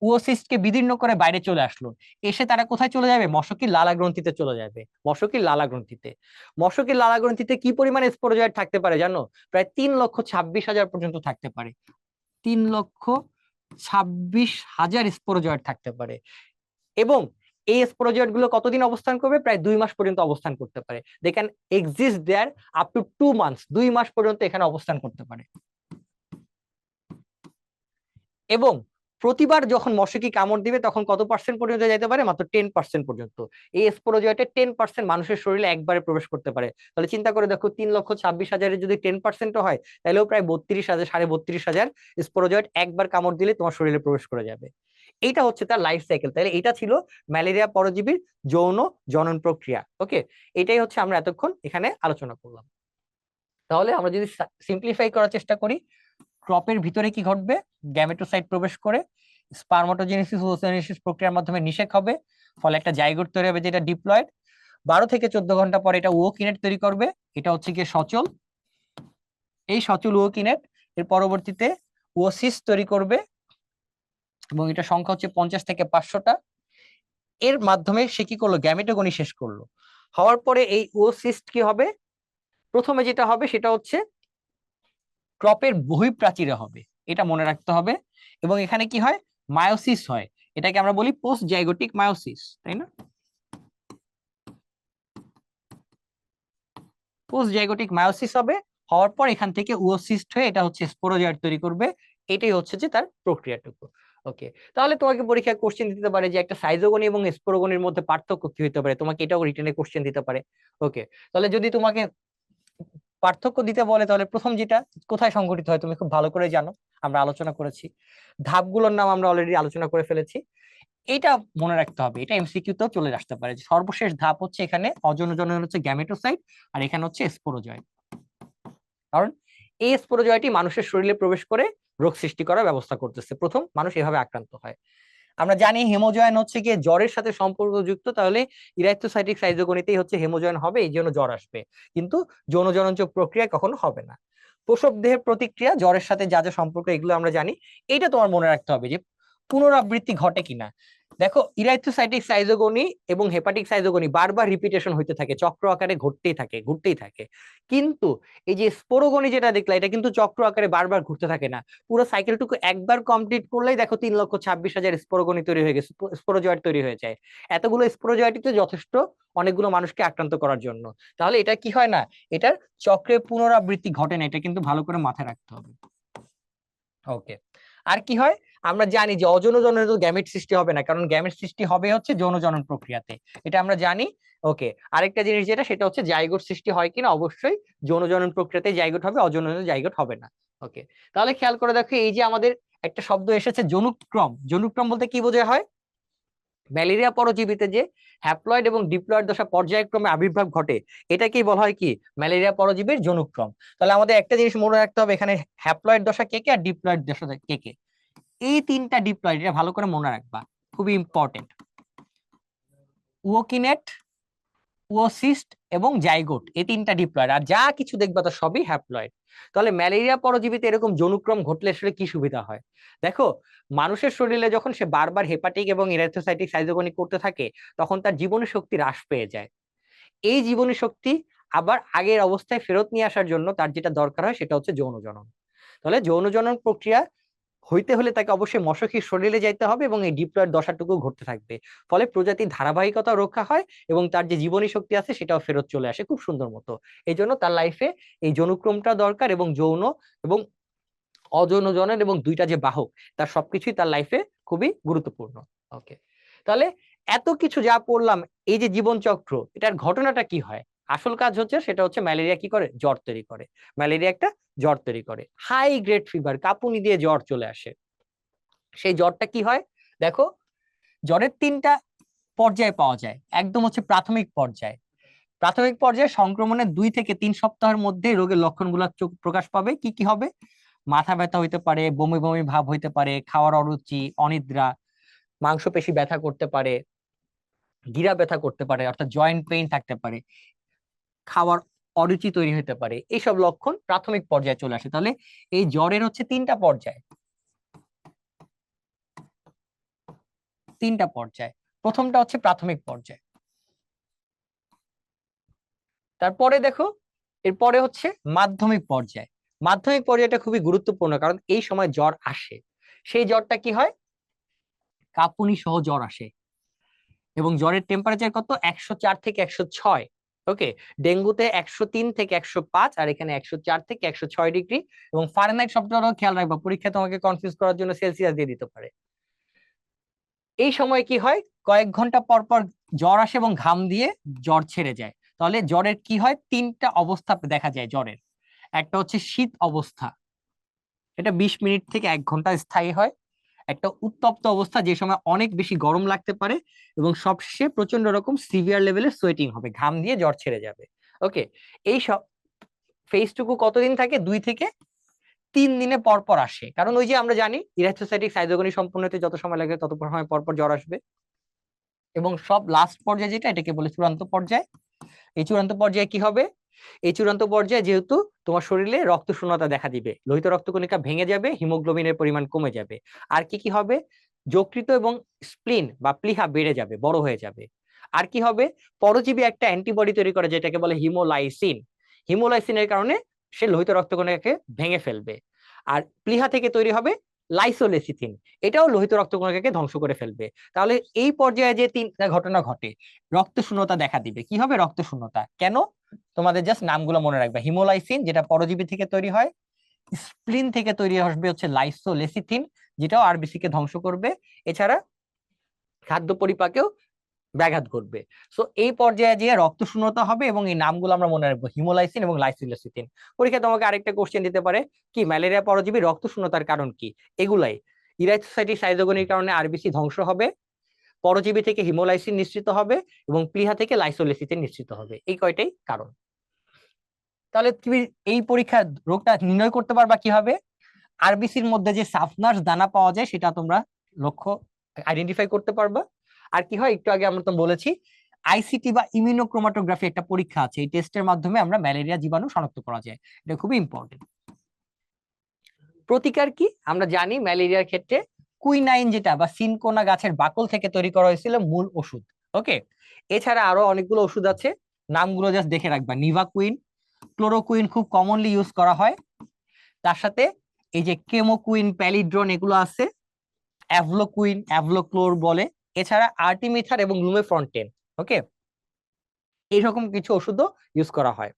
ওসিস্টকে বিদীর্ণ করে বাইরে চলে আসলো, এসে তারা কোথায় চলে যাবে, মশকির লালা গ্রন্থিতে চলে যাবে, মশকির লালা গ্রন্থিতে। মশকির লালা গ্রন্থিতে কি পরিমাণে স্পোরোজয়েড থাকতে পারে জানো, প্রায় 3,26,000 পর্যন্ত থাকতে পারে, 3,26,000 স্পোরোজয়েড থাকতে পারে। এবং এই স্পোরোজয়েড গুলো কতদিন অবস্থান করবে, প্রায় 2 মাস পর্যন্ত অবস্থান করতে পারে। They can exist there up to 2 months, 2 মাস পর্যন্ত এখানে অবস্থান করতে পারে। এবং প্রতিবার যখন মশকি কামড় দিবে তখন কত পার্সেন্ট পর্যন্ত যেতে পারে, মাত্র 10% পর্যন্ত। এই স্পোরোজয়েটে 10% মানুষের শরীরে একবারে প্রবেশ করতে পারে। তাহলে চিন্তা করে দেখো, 3,26,000 যদি 10% হয়, তাহলেও প্রায় 32,000, 32,500 স্পোরোজয়েট একবার কামড় দিলে তোমার শরীরে প্রবেশ করে যাবে। এইটা হচ্ছে তার লাইফ সাইকেল। তাহলে এটা ছিল ম্যালেরিয়া পরজীবীর যৌন জনন প্রক্রিয়া। ওকে, এটাই হচ্ছে আমরা এতক্ষণ এখানে আলোচনা করলাম। তাহলে আমরা যদি সিম্পলিফাই করার চেষ্টা করি, ক্রপের ভিতরে কি ঘটবে, গ্যামেটোসাইট প্রবেশ করে স্পারমাটোজেনেসিস ও ওসিনেসিস প্রক্রিয়ার মাধ্যমে নিষেক হবে, ফলে একটা জাইগোট তৈরি হবে যেটা ডিপ্লয়েড। 12 থেকে 14 ঘন্টা পরে এটা ওকিনেট তৈরি করবে, এটা হচ্ছে কি সচল। এই সচল ওকিনেট এর পরবর্তীতে ওসিস তৈরি করবে, এবং এটা সংখ্যা হচ্ছে 50 থেকে 500টা। এর মাধ্যমে সে কি করলো, গ্যামেটোগনি শেষ করলো। হওয়ার পরে এই ওসিস্ট কি হবে, প্রথমে যেটা হবে সেটা হচ্ছে ক্রপের বহিঃপ্রাচীরে হবে, এটা মনে রাখতে হবে। এবং এখানে কি হয়, মায়োসিস হয়, এটাকে আমরা বলি পোস্ট জাইগোটিক মায়োসিস, তাই না। পোস্ট জাইগোটিক মায়োসিস হবে, হওয়ার পর এখান থেকে ওসিস্ট হয়ে এটা হচ্ছে স্পোরোজয়েট তৈরি করবে। এটাই হচ্ছে যে তার প্রক্রিয়াটুকু। ওকে, তাহলে তোমাকে পরীক্ষায় কোশ্চেন দিতে পারে যে একটা সাইজোগনি এবং স্পোরোগনির মধ্যে পার্থক্য কি হতে পারে, তোমাকে এটাও রিটেনে কোশ্চেন দিতে পারে। ওকে, তাহলে যদি তোমাকে পার্থক্য দিতে বলে, তাহলে প্রথম যেটা কোথায় সংঘটিত হয় তুমি খুব ভালো করে জানো, আমরা আলোচনা করেছি, ধাপগুলোর নাম আমরা অলরেডি আলোচনা করে ফেলেছি। এটা মনে রাখতে হবে, এটা এমসিকিউ তেও চলে আসতে পারে। সর্বশেষ ধাপ হচ্ছে এখানে অজনজনন হচ্ছে গ্যামেটোসাইট, আর এখানে হচ্ছে স্পোরোজয়েট। কারণ এই স্পোরোজয়েটই মানুষের শরীরে প্রবেশ করে রোগ সৃষ্টি করার ব্যবস্থা করতেছে, প্রথম মানুষ এভাবে আক্রান্ত হয়। আমরা জানি হেমোজয়েন হচ্ছে গিয়ে জ্বরের সাথে সম্পর্কযুক্ত, তাহলে ইরাইথ্রোসাইটিক সাইজোগনিতেই হচ্ছে হেমোজয়েন হবে, এই জন্য জ্বর আসবে, কিন্তু যৌনজনন প্রক্রিয়া কখনো হবে না। প্রসব দেহের প্রতিক্রিয়া, জ্বরের সাথে যা যা সম্পর্ক এগুলো আমরা জানি। এইটা তোমার মনে রাখতে হবে যে পুনরাবৃত্তি ঘটে কিনা। দেখো, ইরাইথ্রোসাইটিক সাইজোগনি এবং হেপাটিক সাইজোগনি বারবার রিপিটেশন হইতে থাকে, চক্র আকারে ঘটতেই থাকে, ঘুরতেই থাকে। কিন্তু এই যে স্পোরোগনি যেটা দেখলা, এটা কিন্তু চক্র আকারে বারবার ঘুরতে থাকে না। পুরো সাইকেলটুকু একবার কমপ্লিট করলেই দেখো 3,26,000 স্পোরোগনি তৈরি হয়ে গেছে, স্পোরোজয়েট তৈরি হয়ে যায়। এতগুলো স্পোরোজয়েটই তো যথেষ্ট অনেকগুলো মানুষকে আক্রান্ত করার জন্য। তাহলে এটা কি হয় না, এটার চক্রে পুনরাবৃত্তি ঘটে না, এটা কিন্তু ভালো করে মাথায় রাখতে হবে। ওকে, আর কি হয়, আমরা জানি যে অযৌনজনের তো গ্যামেট সৃষ্টি হবে না, কারণ গ্যামেট সৃষ্টি হবে হচ্ছে যৌনজনন প্রক্রিয়াতে, এটা আমরা জানি। ওকে, আরেকটা জিনিস যেটা, সেটা হচ্ছে জাইগোট সৃষ্টি হয় কিনা, অবশ্যই যৌনজনন প্রক্রিয়াতে জাইগোট হবে, অযৌনজনে জাইগোট হবে না। ওকে, তাহলে খেয়াল করে দেখো, এই যে আমাদের একটা শব্দ এসেছে জনুক্রম, জনুক্রম বলতে কি বোঝা হয়, ম্যালেরিয়া পরজীবীতে যে হ্যাপ্লয়েড এবং ডিপ্লয়েড দশা পর্যায়ক্রমে আবির্ভাব ঘটে, এটাকেই বলা হয় কি, ম্যালেরিয়া পরজীবীর জনুক্রম। তাহলে আমাদের একটা জিনিস মনে রাখতে হবে, এখানে হ্যাপ্লয়েড দশা কে কে আর ডিপ্লয়েড দশা কে কে, এই তিনটা ডিপ্লয়েড, এটা ভালো করে মনে রাখবা, খুবই ইম্পর্টেন্ট। ওকিনেট, ওসিস্ট এবং জাইগোট, এই তিনটা ডিপ্লয়েড, আর যা কিছু দেখবা তো সবই হ্যাপ্লয়েড। তাহলে ম্যালেরিয়া পরজীবীতে এরকম যৌনক্রম ঘটলে আসলে কি সুবিধা হয়, দেখো, মানুষের শরীরে যখন সে বারবার হেপাটিক এবং ইরাইথ্রোসাইটিক সাইজোগনি করতে থাকে, তখন তার জীবনী শক্তি হ্রাস পেয়ে যায়। এই জীবনী শক্তি আবার আগের অবস্থায় ফেরত নিয়ে আসার জন্য তার যেটা দরকার হয় সেটা হচ্ছে যৌনজনন। তাহলে যৌনজনন প্রক্রিয়া হইতে হলে তাকে অবশ্যই মশকির শরীরে যাইতে হবে, এবং এই ডিপ্লয়েড দশাটুকু ঘটতে থাকবে, ফলে প্রজাতির ধারাবাহিকতা রক্ষা হয়, এবং তার যে জীবনী শক্তি আছে সেটাও ফেরত চলে আসে খুব সুন্দর মতো। এই জন্য তার লাইফে এই যৌনক্রমটা দরকার, এবং যৌন এবং অযৌনজনের এবং দুইটা যে বাহক, তার সবকিছুই তার লাইফে খুবই গুরুত্বপূর্ণ। ওকে, তাহলে এত কিছু যা পড়লাম, এই যে জীবন চক্র, এটার ঘটনাটা কি হয়, আসল কাজ হচ্ছে সেটা হচ্ছে ম্যালেরিয়া কি করে, জ্বর তৈরি করে। ম্যালেরিয়া একটা জ্বর তৈরি করে, হাই গ্রেড ফিভার, কাঁপুনি দিয়ে জ্বর চলে আসে। সেই জ্বরটা কি হয় দেখো, জ্বরের তিনটা পর্যায়ে পাওয়া যায়। একদম হচ্ছে প্রাথমিক পর্যায়ে, প্রাথমিক পর্যায়ে সংক্রমণের 2 থেকে 3 সপ্তাহের মধ্যে রোগের লক্ষণগুলো প্রকাশ পাবে। কি কি হবে, মাথা ব্যথা হইতে পারে, বমি বমি ভাব হইতে পারে, খাওয়ার অরুচি, অনিদ্রা, মাংসপেশি ব্যথা করতে পারে, গিরা ব্যথা করতে পারে, অর্থাৎ জয়েন্ট পেইন থাকতে পারে, খাওয়ার অরুচি তৈরি হতে পারে, এইসব লক্ষণ প্রাথমিক পর্যায়ে চলে আসে। তাহলে এই জ্বরের হচ্ছে তিনটা পর্যায়। প্রথমটা হচ্ছে প্রাথমিক পর্যায়। তারপরে দেখো, এরপরে হচ্ছে মাধ্যমিক পর্যায়। মাধ্যমিক পর্যায়টা খুবই গুরুত্বপূর্ণ, কারণ এই সময় জ্বর আসে। সেই জ্বরটা কি হয়? কাঁপুনি সহ জ্বর আসে, এবং জ্বরের টেম্পারেচার কত? 104 থেকে 106। ওকে, ডেঙ্গুতে 103 থেকে 105, আর এখানে 104 থেকে 106 ডিগ্রি। এবং ফারেনহাইট শব্দটাও খেয়াল রাখবা, পরীক্ষা তোমাকে কনফিউজ করার জন্য সেলসিয়াস দিয়ে দিতে পারে। এই সময় কি হয়? কয়েক ঘন্টা পর পর জ্বর আসে এবং ঘাম দিয়ে জ্বর ছেড়ে যায়। তাহলে জ্বরের কি হয়? তিনটা অবস্থা দেখা যায় জ্বরের। একটা হচ্ছে শীত অবস্থা, এটা 20 মিনিট থেকে 1 ঘন্টা স্থায়ী হয়। একটা উত্তপ্ত অবস্থা, যে সময় অনেক বেশি গরম লাগতে পারে, এবং সবশেষে প্রচন্ড রকম সিভিয়ার লেভেলের সোয়েটিং হবে, ঘাম দিয়ে জ্বর ছেড়ে যাবে। ওকে, এই সব ফেজটুকু কতদিন থাকে? 2 থেকে 3 দিনে পর পর আসে, কারণ ওই যে আমরা জানি ইরিথ্রোসাইটিক সাইটোগনি সম্পূর্ণ হতে যত সময় লাগে তত সময় পর পর জ্বর আসবে। এবং সব লাস্ট পর্যায়ে যেটা, এটাকে বলে চূড়ান্ত পর্যায়। এই চূড়ান্ত পর্যায়ে কি হবে? এই চূড়ান্ত পর্যায়ে যেহেতু তোমার শরীরে রক্ত শূন্যতা দেখা দিবে, লোহিত রক্তকণিকা ভেঙে যাবে, হিমোগ্লোবিনের পরিমাণ কমে যাবে। আর কি কি হবে? যকৃত এবং স্প্লিন বা প্লিহা বেড়ে যাবে, বড় হয়ে যাবে। আর কি হবে? পরজীবী একটা অ্যান্টিবডি তৈরি করে, যেটাকে বলে হিমোলাইসিন। হিমোলাইসিনের কারণে সে লোহিত রক্তকণিকাকে ভেঙে ফেলবে। আর প্লিহা থেকে তৈরি হবে লাইসোলেসিথিন, এটাও লোহিত রক্তকণিকাকে ধ্বংস করে ফেলবে। তাহলে এই পর্যায়ে যে তিনটা ঘটনা ঘটে, রক্ত শূন্যতা দেখা দিবে। কি হবে? রক্ত শূন্যতা। কেন? তোমাদের জাস্ট নামগুলো মনে রাখবে। হিমোলাইসিন, যেটা পরজীবী থেকে তৈরি হয়। স্প্লিন থেকে তৈরি আসবে হচ্ছে লাইসোলেসিথিন, যেটাও আরবিসি কে ধ্বংস করবে। এছাড়া খাদ্য পরিপাকেও ব্যাঘাত ঘটবে। সো এই পর্যায়ে যে রক্ত শূন্যতা হবে, এবং এই নামগুলো আমরা মনে রাখবো, হিমোলাইসিন এবং লাইসোলেসিথিন। পরীক্ষা তোমাকে আরেকটা কোশ্চেন দিতে পারে, কি ম্যালেরিয়া পরজীবী রক্ত শূন্যতার কারণ কি? এগুলাই ইরাইথোসাইটিক সাইটোগনির কারণে আরবিসি ধ্বংস হবে, পরজীবী থেকে হিমোলাইসিন নিঃসৃত হবে, এবং প্লিহা থেকে লাইসোলেসিথিন নিঃসৃত হবে। এই কয়টাই কারণ। তাহলে তুমি এই পরীক্ষার রোগটা নির্ণয় করতে পারবা কিভাবে? আরবিসির মধ্যে যে সাফনাস দানা পাওয়া যায়, সেটা তোমরা লক্ষ্য আইডেন্টিফাই করতে পারবা। আর কি হয়, একটু আগে আমরা তো বলেছি, আইসিটি বা ইমিউনোক্রোমাটোগ্রাফি একটা পরীক্ষা আছে, এই টেস্টের মাধ্যমে আমরা ম্যালেরিয়া জীবাণু শনাক্ত করা যায়। এটা খুবই ইম্পর্টেন্ট। প্রতিকার কি? আমরা জানি ম্যালেরিয়ার ক্ষেত্রে কুইনাইন, যেটা বা সিনকোনা গাছের বাকল থেকে তৈরি করা হয়েছিল, মূল ওষুধ। ওকে, এছাড়া আরো অনেকগুলো ওষুধ আছে, নামগুলো জাস্ট দেখে রাখবা। নিভাকুইন, ক্লোরোকুইন খুব কমনলি ইউজ করা হয়। তার সাথে এই যে কেমোকুইন, প্যালিড্রন, এগুলো আছে। অ্যাভলোকুইন, অ্যাভলোক্লোর বলে। এছাড়া আর্টিমিথার এবং লুমেফ্রন্টেন। ওকে, এইরকম কিছু ওষুধও ইউজ করা হয়।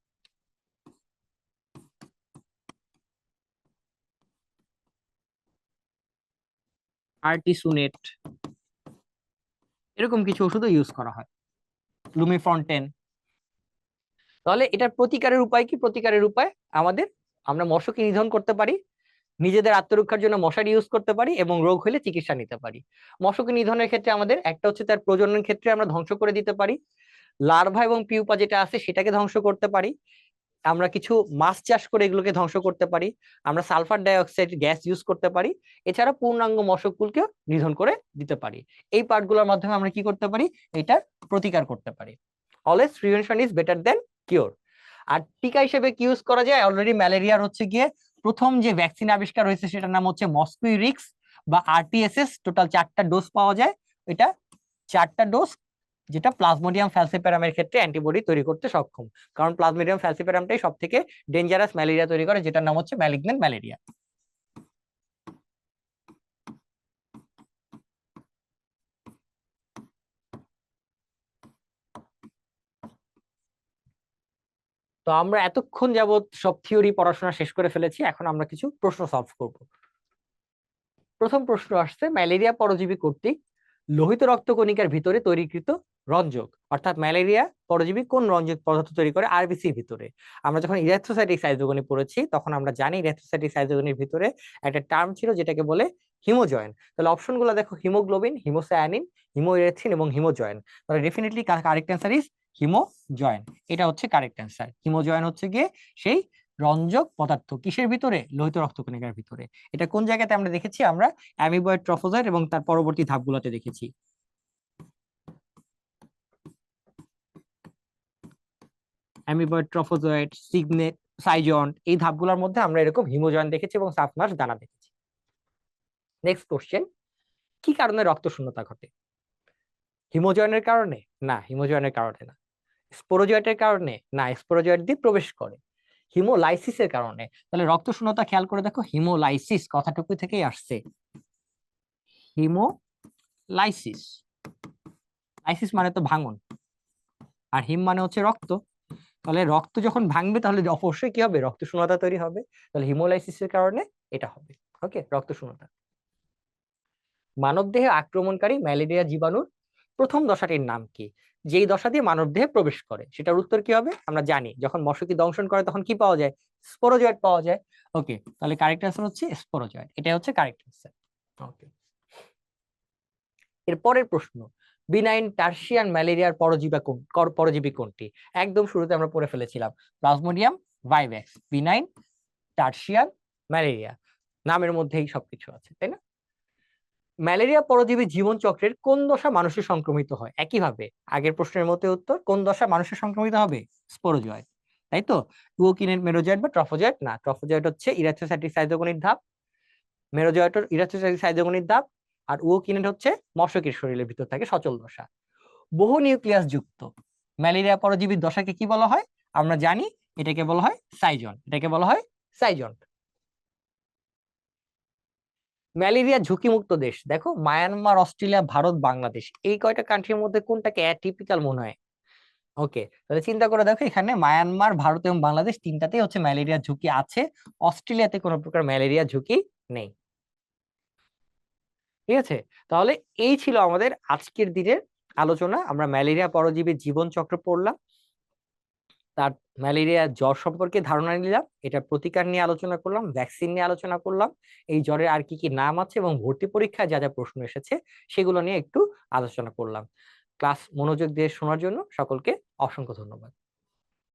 আর্টিসুনেট, এরকম কিছু ওষুধও ইউজ করা হয়, লুমেফ্রন্টেন। তাহলে এটার প্রতিকারের উপায় কি? প্রতিকারের উপায় আমাদের, আমরা মশাকে নিধন করতে পারি, নিজেদের আত্মরক্ষার জন্য মশারি ইউজ করতে পারি, এবং রোগ হলে চিকিৎসা নিতে পারি। মশাকে নিধনের ক্ষেত্রে আমাদের একটা হচ্ছে তার প্রজননের ক্ষেত্রে আমরা ধ্বংস করে দিতে পারি, লার্ভা এবং পিউপা যেটা আছে সেটাকে ধ্বংস করতে পারি। আমরা কিছু মাছ চাষ করে এগুলোকে ধ্বংস করতে পারি। আমরা সালফার ডাইঅক্সাইড গ্যাস ইউজ করতে পারি। এছাড়া পূর্ণাঙ্গ মশককুলকেও নিধন করে দিতে পারি। এই পার্টগুলোর মাধ্যমে আমরা কি করতে পারি? এটার প্রতিকার করতে পারি। Always prevention is better than cure. আর টিকা হিসেবে কি ইউজ করা যায়? অলরেডি ম্যালেরিয়ার হচ্ছে গিয়ে প্রথম যে ভ্যাকসিন আবিষ্কার হয়েছে, সেটার নাম হচ্ছে মস্কুইরিক্স বা আরটিএসএস। টোটাল 4টা ডোজ পাওয়া যায়। এটা 4টা ডোজ, যেটা প্লাজমোডিয়াম ফ্যালসিপারামের ক্ষেত্রে অ্যান্টিবডি তৈরি করতে সক্ষম। কারণ প্লাজমোডিয়াম ফ্যালসিপারামটাই সব থেকে ডেঞ্জারাস ম্যালেরিয়া তৈরি করে, যেটার নাম হচ্ছে ম্যালিগন্যান্ট ম্যালেরিয়া। তো আমরা এতক্ষণ যাবত সব থিওরি পড়াশোনা শেষ করে ফেলেছি, এখন আমরা কিছু প্রশ্ন সলভ করব। প্রথম প্রশ্ন আসছে, ম্যালেরিয়া পরজীবী কর্তৃক লোহিত রক্তকণিকার ভিতরে তৈরিকৃত রঞ্জক, অর্থাৎ ম্যালেরিয়া পরজীবী কোন রঞ্জক পদার্থ তৈরি করে আরবিসির ভিতরে? আমরা যখন ইরিথ্রোসাইটিক সাইটোগনি পড়েছি, তখন আমরা জানি ইরিথ্রোসাইটিক সাইটোগনির ভিতরে একটা টার্ম ছিল, যেটাকে বলে হিমোজয়েন। তাহলে অপশনগুলো দেখো, হিমোগ্লোবিন, হিমোসায়ানিন, হিমোইরেথ্রিন এবং হিমোজয়েন। তাহলে definitely correct answer is haemozoin. এটা হচ্ছে কারেক্ট অ্যান্সার। হিমোজয়েন হচ্ছে গিয়ে সেই রঞ্জক পদার্থ, কিসের ভিতরে? লোহিত রক্তকণিকার ভিতরে। এটা কোন জায়গাতে আমরা দেখেছি? আমরা অ্যামিবয়েড, ট্রফোজয়েড এবং তার পরবর্তী ধাপগুলোতে দেখেছি। অ্যামিবয়েড, ট্রফোজয়েড, সিগনেট, সাইজন্ট, এই ধাপগুলোর মধ্যে আমরা এরকম হিমোজয়েন্ট দেখেছি এবং সাবমার্স দানা দেখেছি। নেক্সট কোশ্চেন, কি কারণে রক্ত শূন্যতা ঘটে? হিমোজয়েন্টের কারণে? না, হিমোজয়েন্টের কারণে না। স্পোরোজয়েটের কারণে? না, স্পোরোজয়েট দিয়ে প্রবেশ করে। হিমোলাইসিসের কারণে। তাহলে রক্ত শূন্যতা খেয়াল করে দেখো, হিমোলাইসিস কথাটুকু থেকেই আসছে। হিমোলাইসিস, লাইসিস মানে তো ভাঙন, আর হিম মানে হচ্ছে রক্ত। তাহলে রক্ত যখন ভাঙবে তাহলে অবশ্যই কি হবে, রক্ত শূন্যতা তৈরি হবে। তাহলে হিমোলাইসিসের কারণে এটা হবে। ওকে, রক্ত শূন্যতা। মানবদেহে আক্রমণকারী ম্যালেরিয়া জীবাণুর প্রথম দশাটির নাম কি? যেই দশা দিয়ে মানবদেহে প্রবেশ করে সেটার উত্তর কি হবে? আমরা জানি যখন মশকি দংশন করে তখন কি পাওয়া যায়? স্পোরোজয়েট পাওয়া যায়। ওকে, তাহলে কারেক্ট আনসার হচ্ছে স্পোরোজয়েট, এটা হচ্ছে কারেক্ট আনসার। ওকে, এর পরের প্রশ্ন, বিনাইন টার্সিয়ান ম্যালেরিয়ার পরজীবী কোনটি? একদম শুরুতে আমরা পড়ে ফেলেছিলাম, plasmodium vivax. Benign tertian malaria, নামের মধ্যেই সবকিছু আছে, তাই না? ম্যালেরিয়া পরজীবী জীবন চক্রের কোন দশা মানুষে সংক্রমিত হয়? একইভাবে আগের প্রশ্নের মতো উত্তর, কোন দশা মানুষে সংক্রমিত হবে? স্পোরোজয়েট, তাই তো? টুওকিনেট মেরোজয়েট বা ট্রফোজয়েট? না, ট্রফোজয়েট হচ্ছে ইরাথ্রোসাইটিক সাইটোগনিক ধাপ, মেরোজয়েট ইরাথ্রোসাইটিক সাইটোগনিক ধাপ, আর উওকিনেট হচ্ছে মশকের শরীরের ভিতর থাকে সচল দশা। বহু নিউক্লিয়াস যুক্ত ম্যালেরিয়া পরজীবীর দশাকে কি বলা হয়? আমরা জানি এটাকে বলা হয় সাইজন, এটাকে বলা হয় সাইজন। ম্যালেরিয়া ঝুঁকিমুক্ত দেশ দেখো, মায়ানমার, অস্ট্রেলিয়া, ভারত, বাংলাদেশ, এই কয়টা কান্ট্রির মধ্যে কোনটাকে অ্যাটিপিক্যাল মনে হয়? ওকে, তাহলে চিন্তা করে দেখো, এখানে মায়ানমার, ভারত এবং বাংলাদেশ তিনটাতেই হচ্ছে ম্যালেরিয়া ঝুঁকি আছে। অস্ট্রেলিয়াতে কোনো প্রকার ম্যালেরিয়া ঝুঁকি নেই। ঠিক আছে, তাহলে এই ছিল আমাদের আজকের দিনের আলোচনা। আমরা ম্যালেরিয়া পরজীবীর জীবন চক্র পড়লাম, তার ম্যালেরিয়া জ্বর সম্পর্কে ধারণা নিলাম, এটা প্রতিকার নিয়ে আলোচনা করলাম, ভ্যাকসিন নিয়ে আলোচনা করলাম, এই জ্বরের আর কি কি নাম আছে এবং ভর্তি পরীক্ষায় যা যা প্রশ্ন এসেছে সেগুলো নিয়ে একটু আলোচনা করলাম। ক্লাস মনোযোগ দিয়ে শোনার জন্য সকলকে অসংখ্য ধন্যবাদ।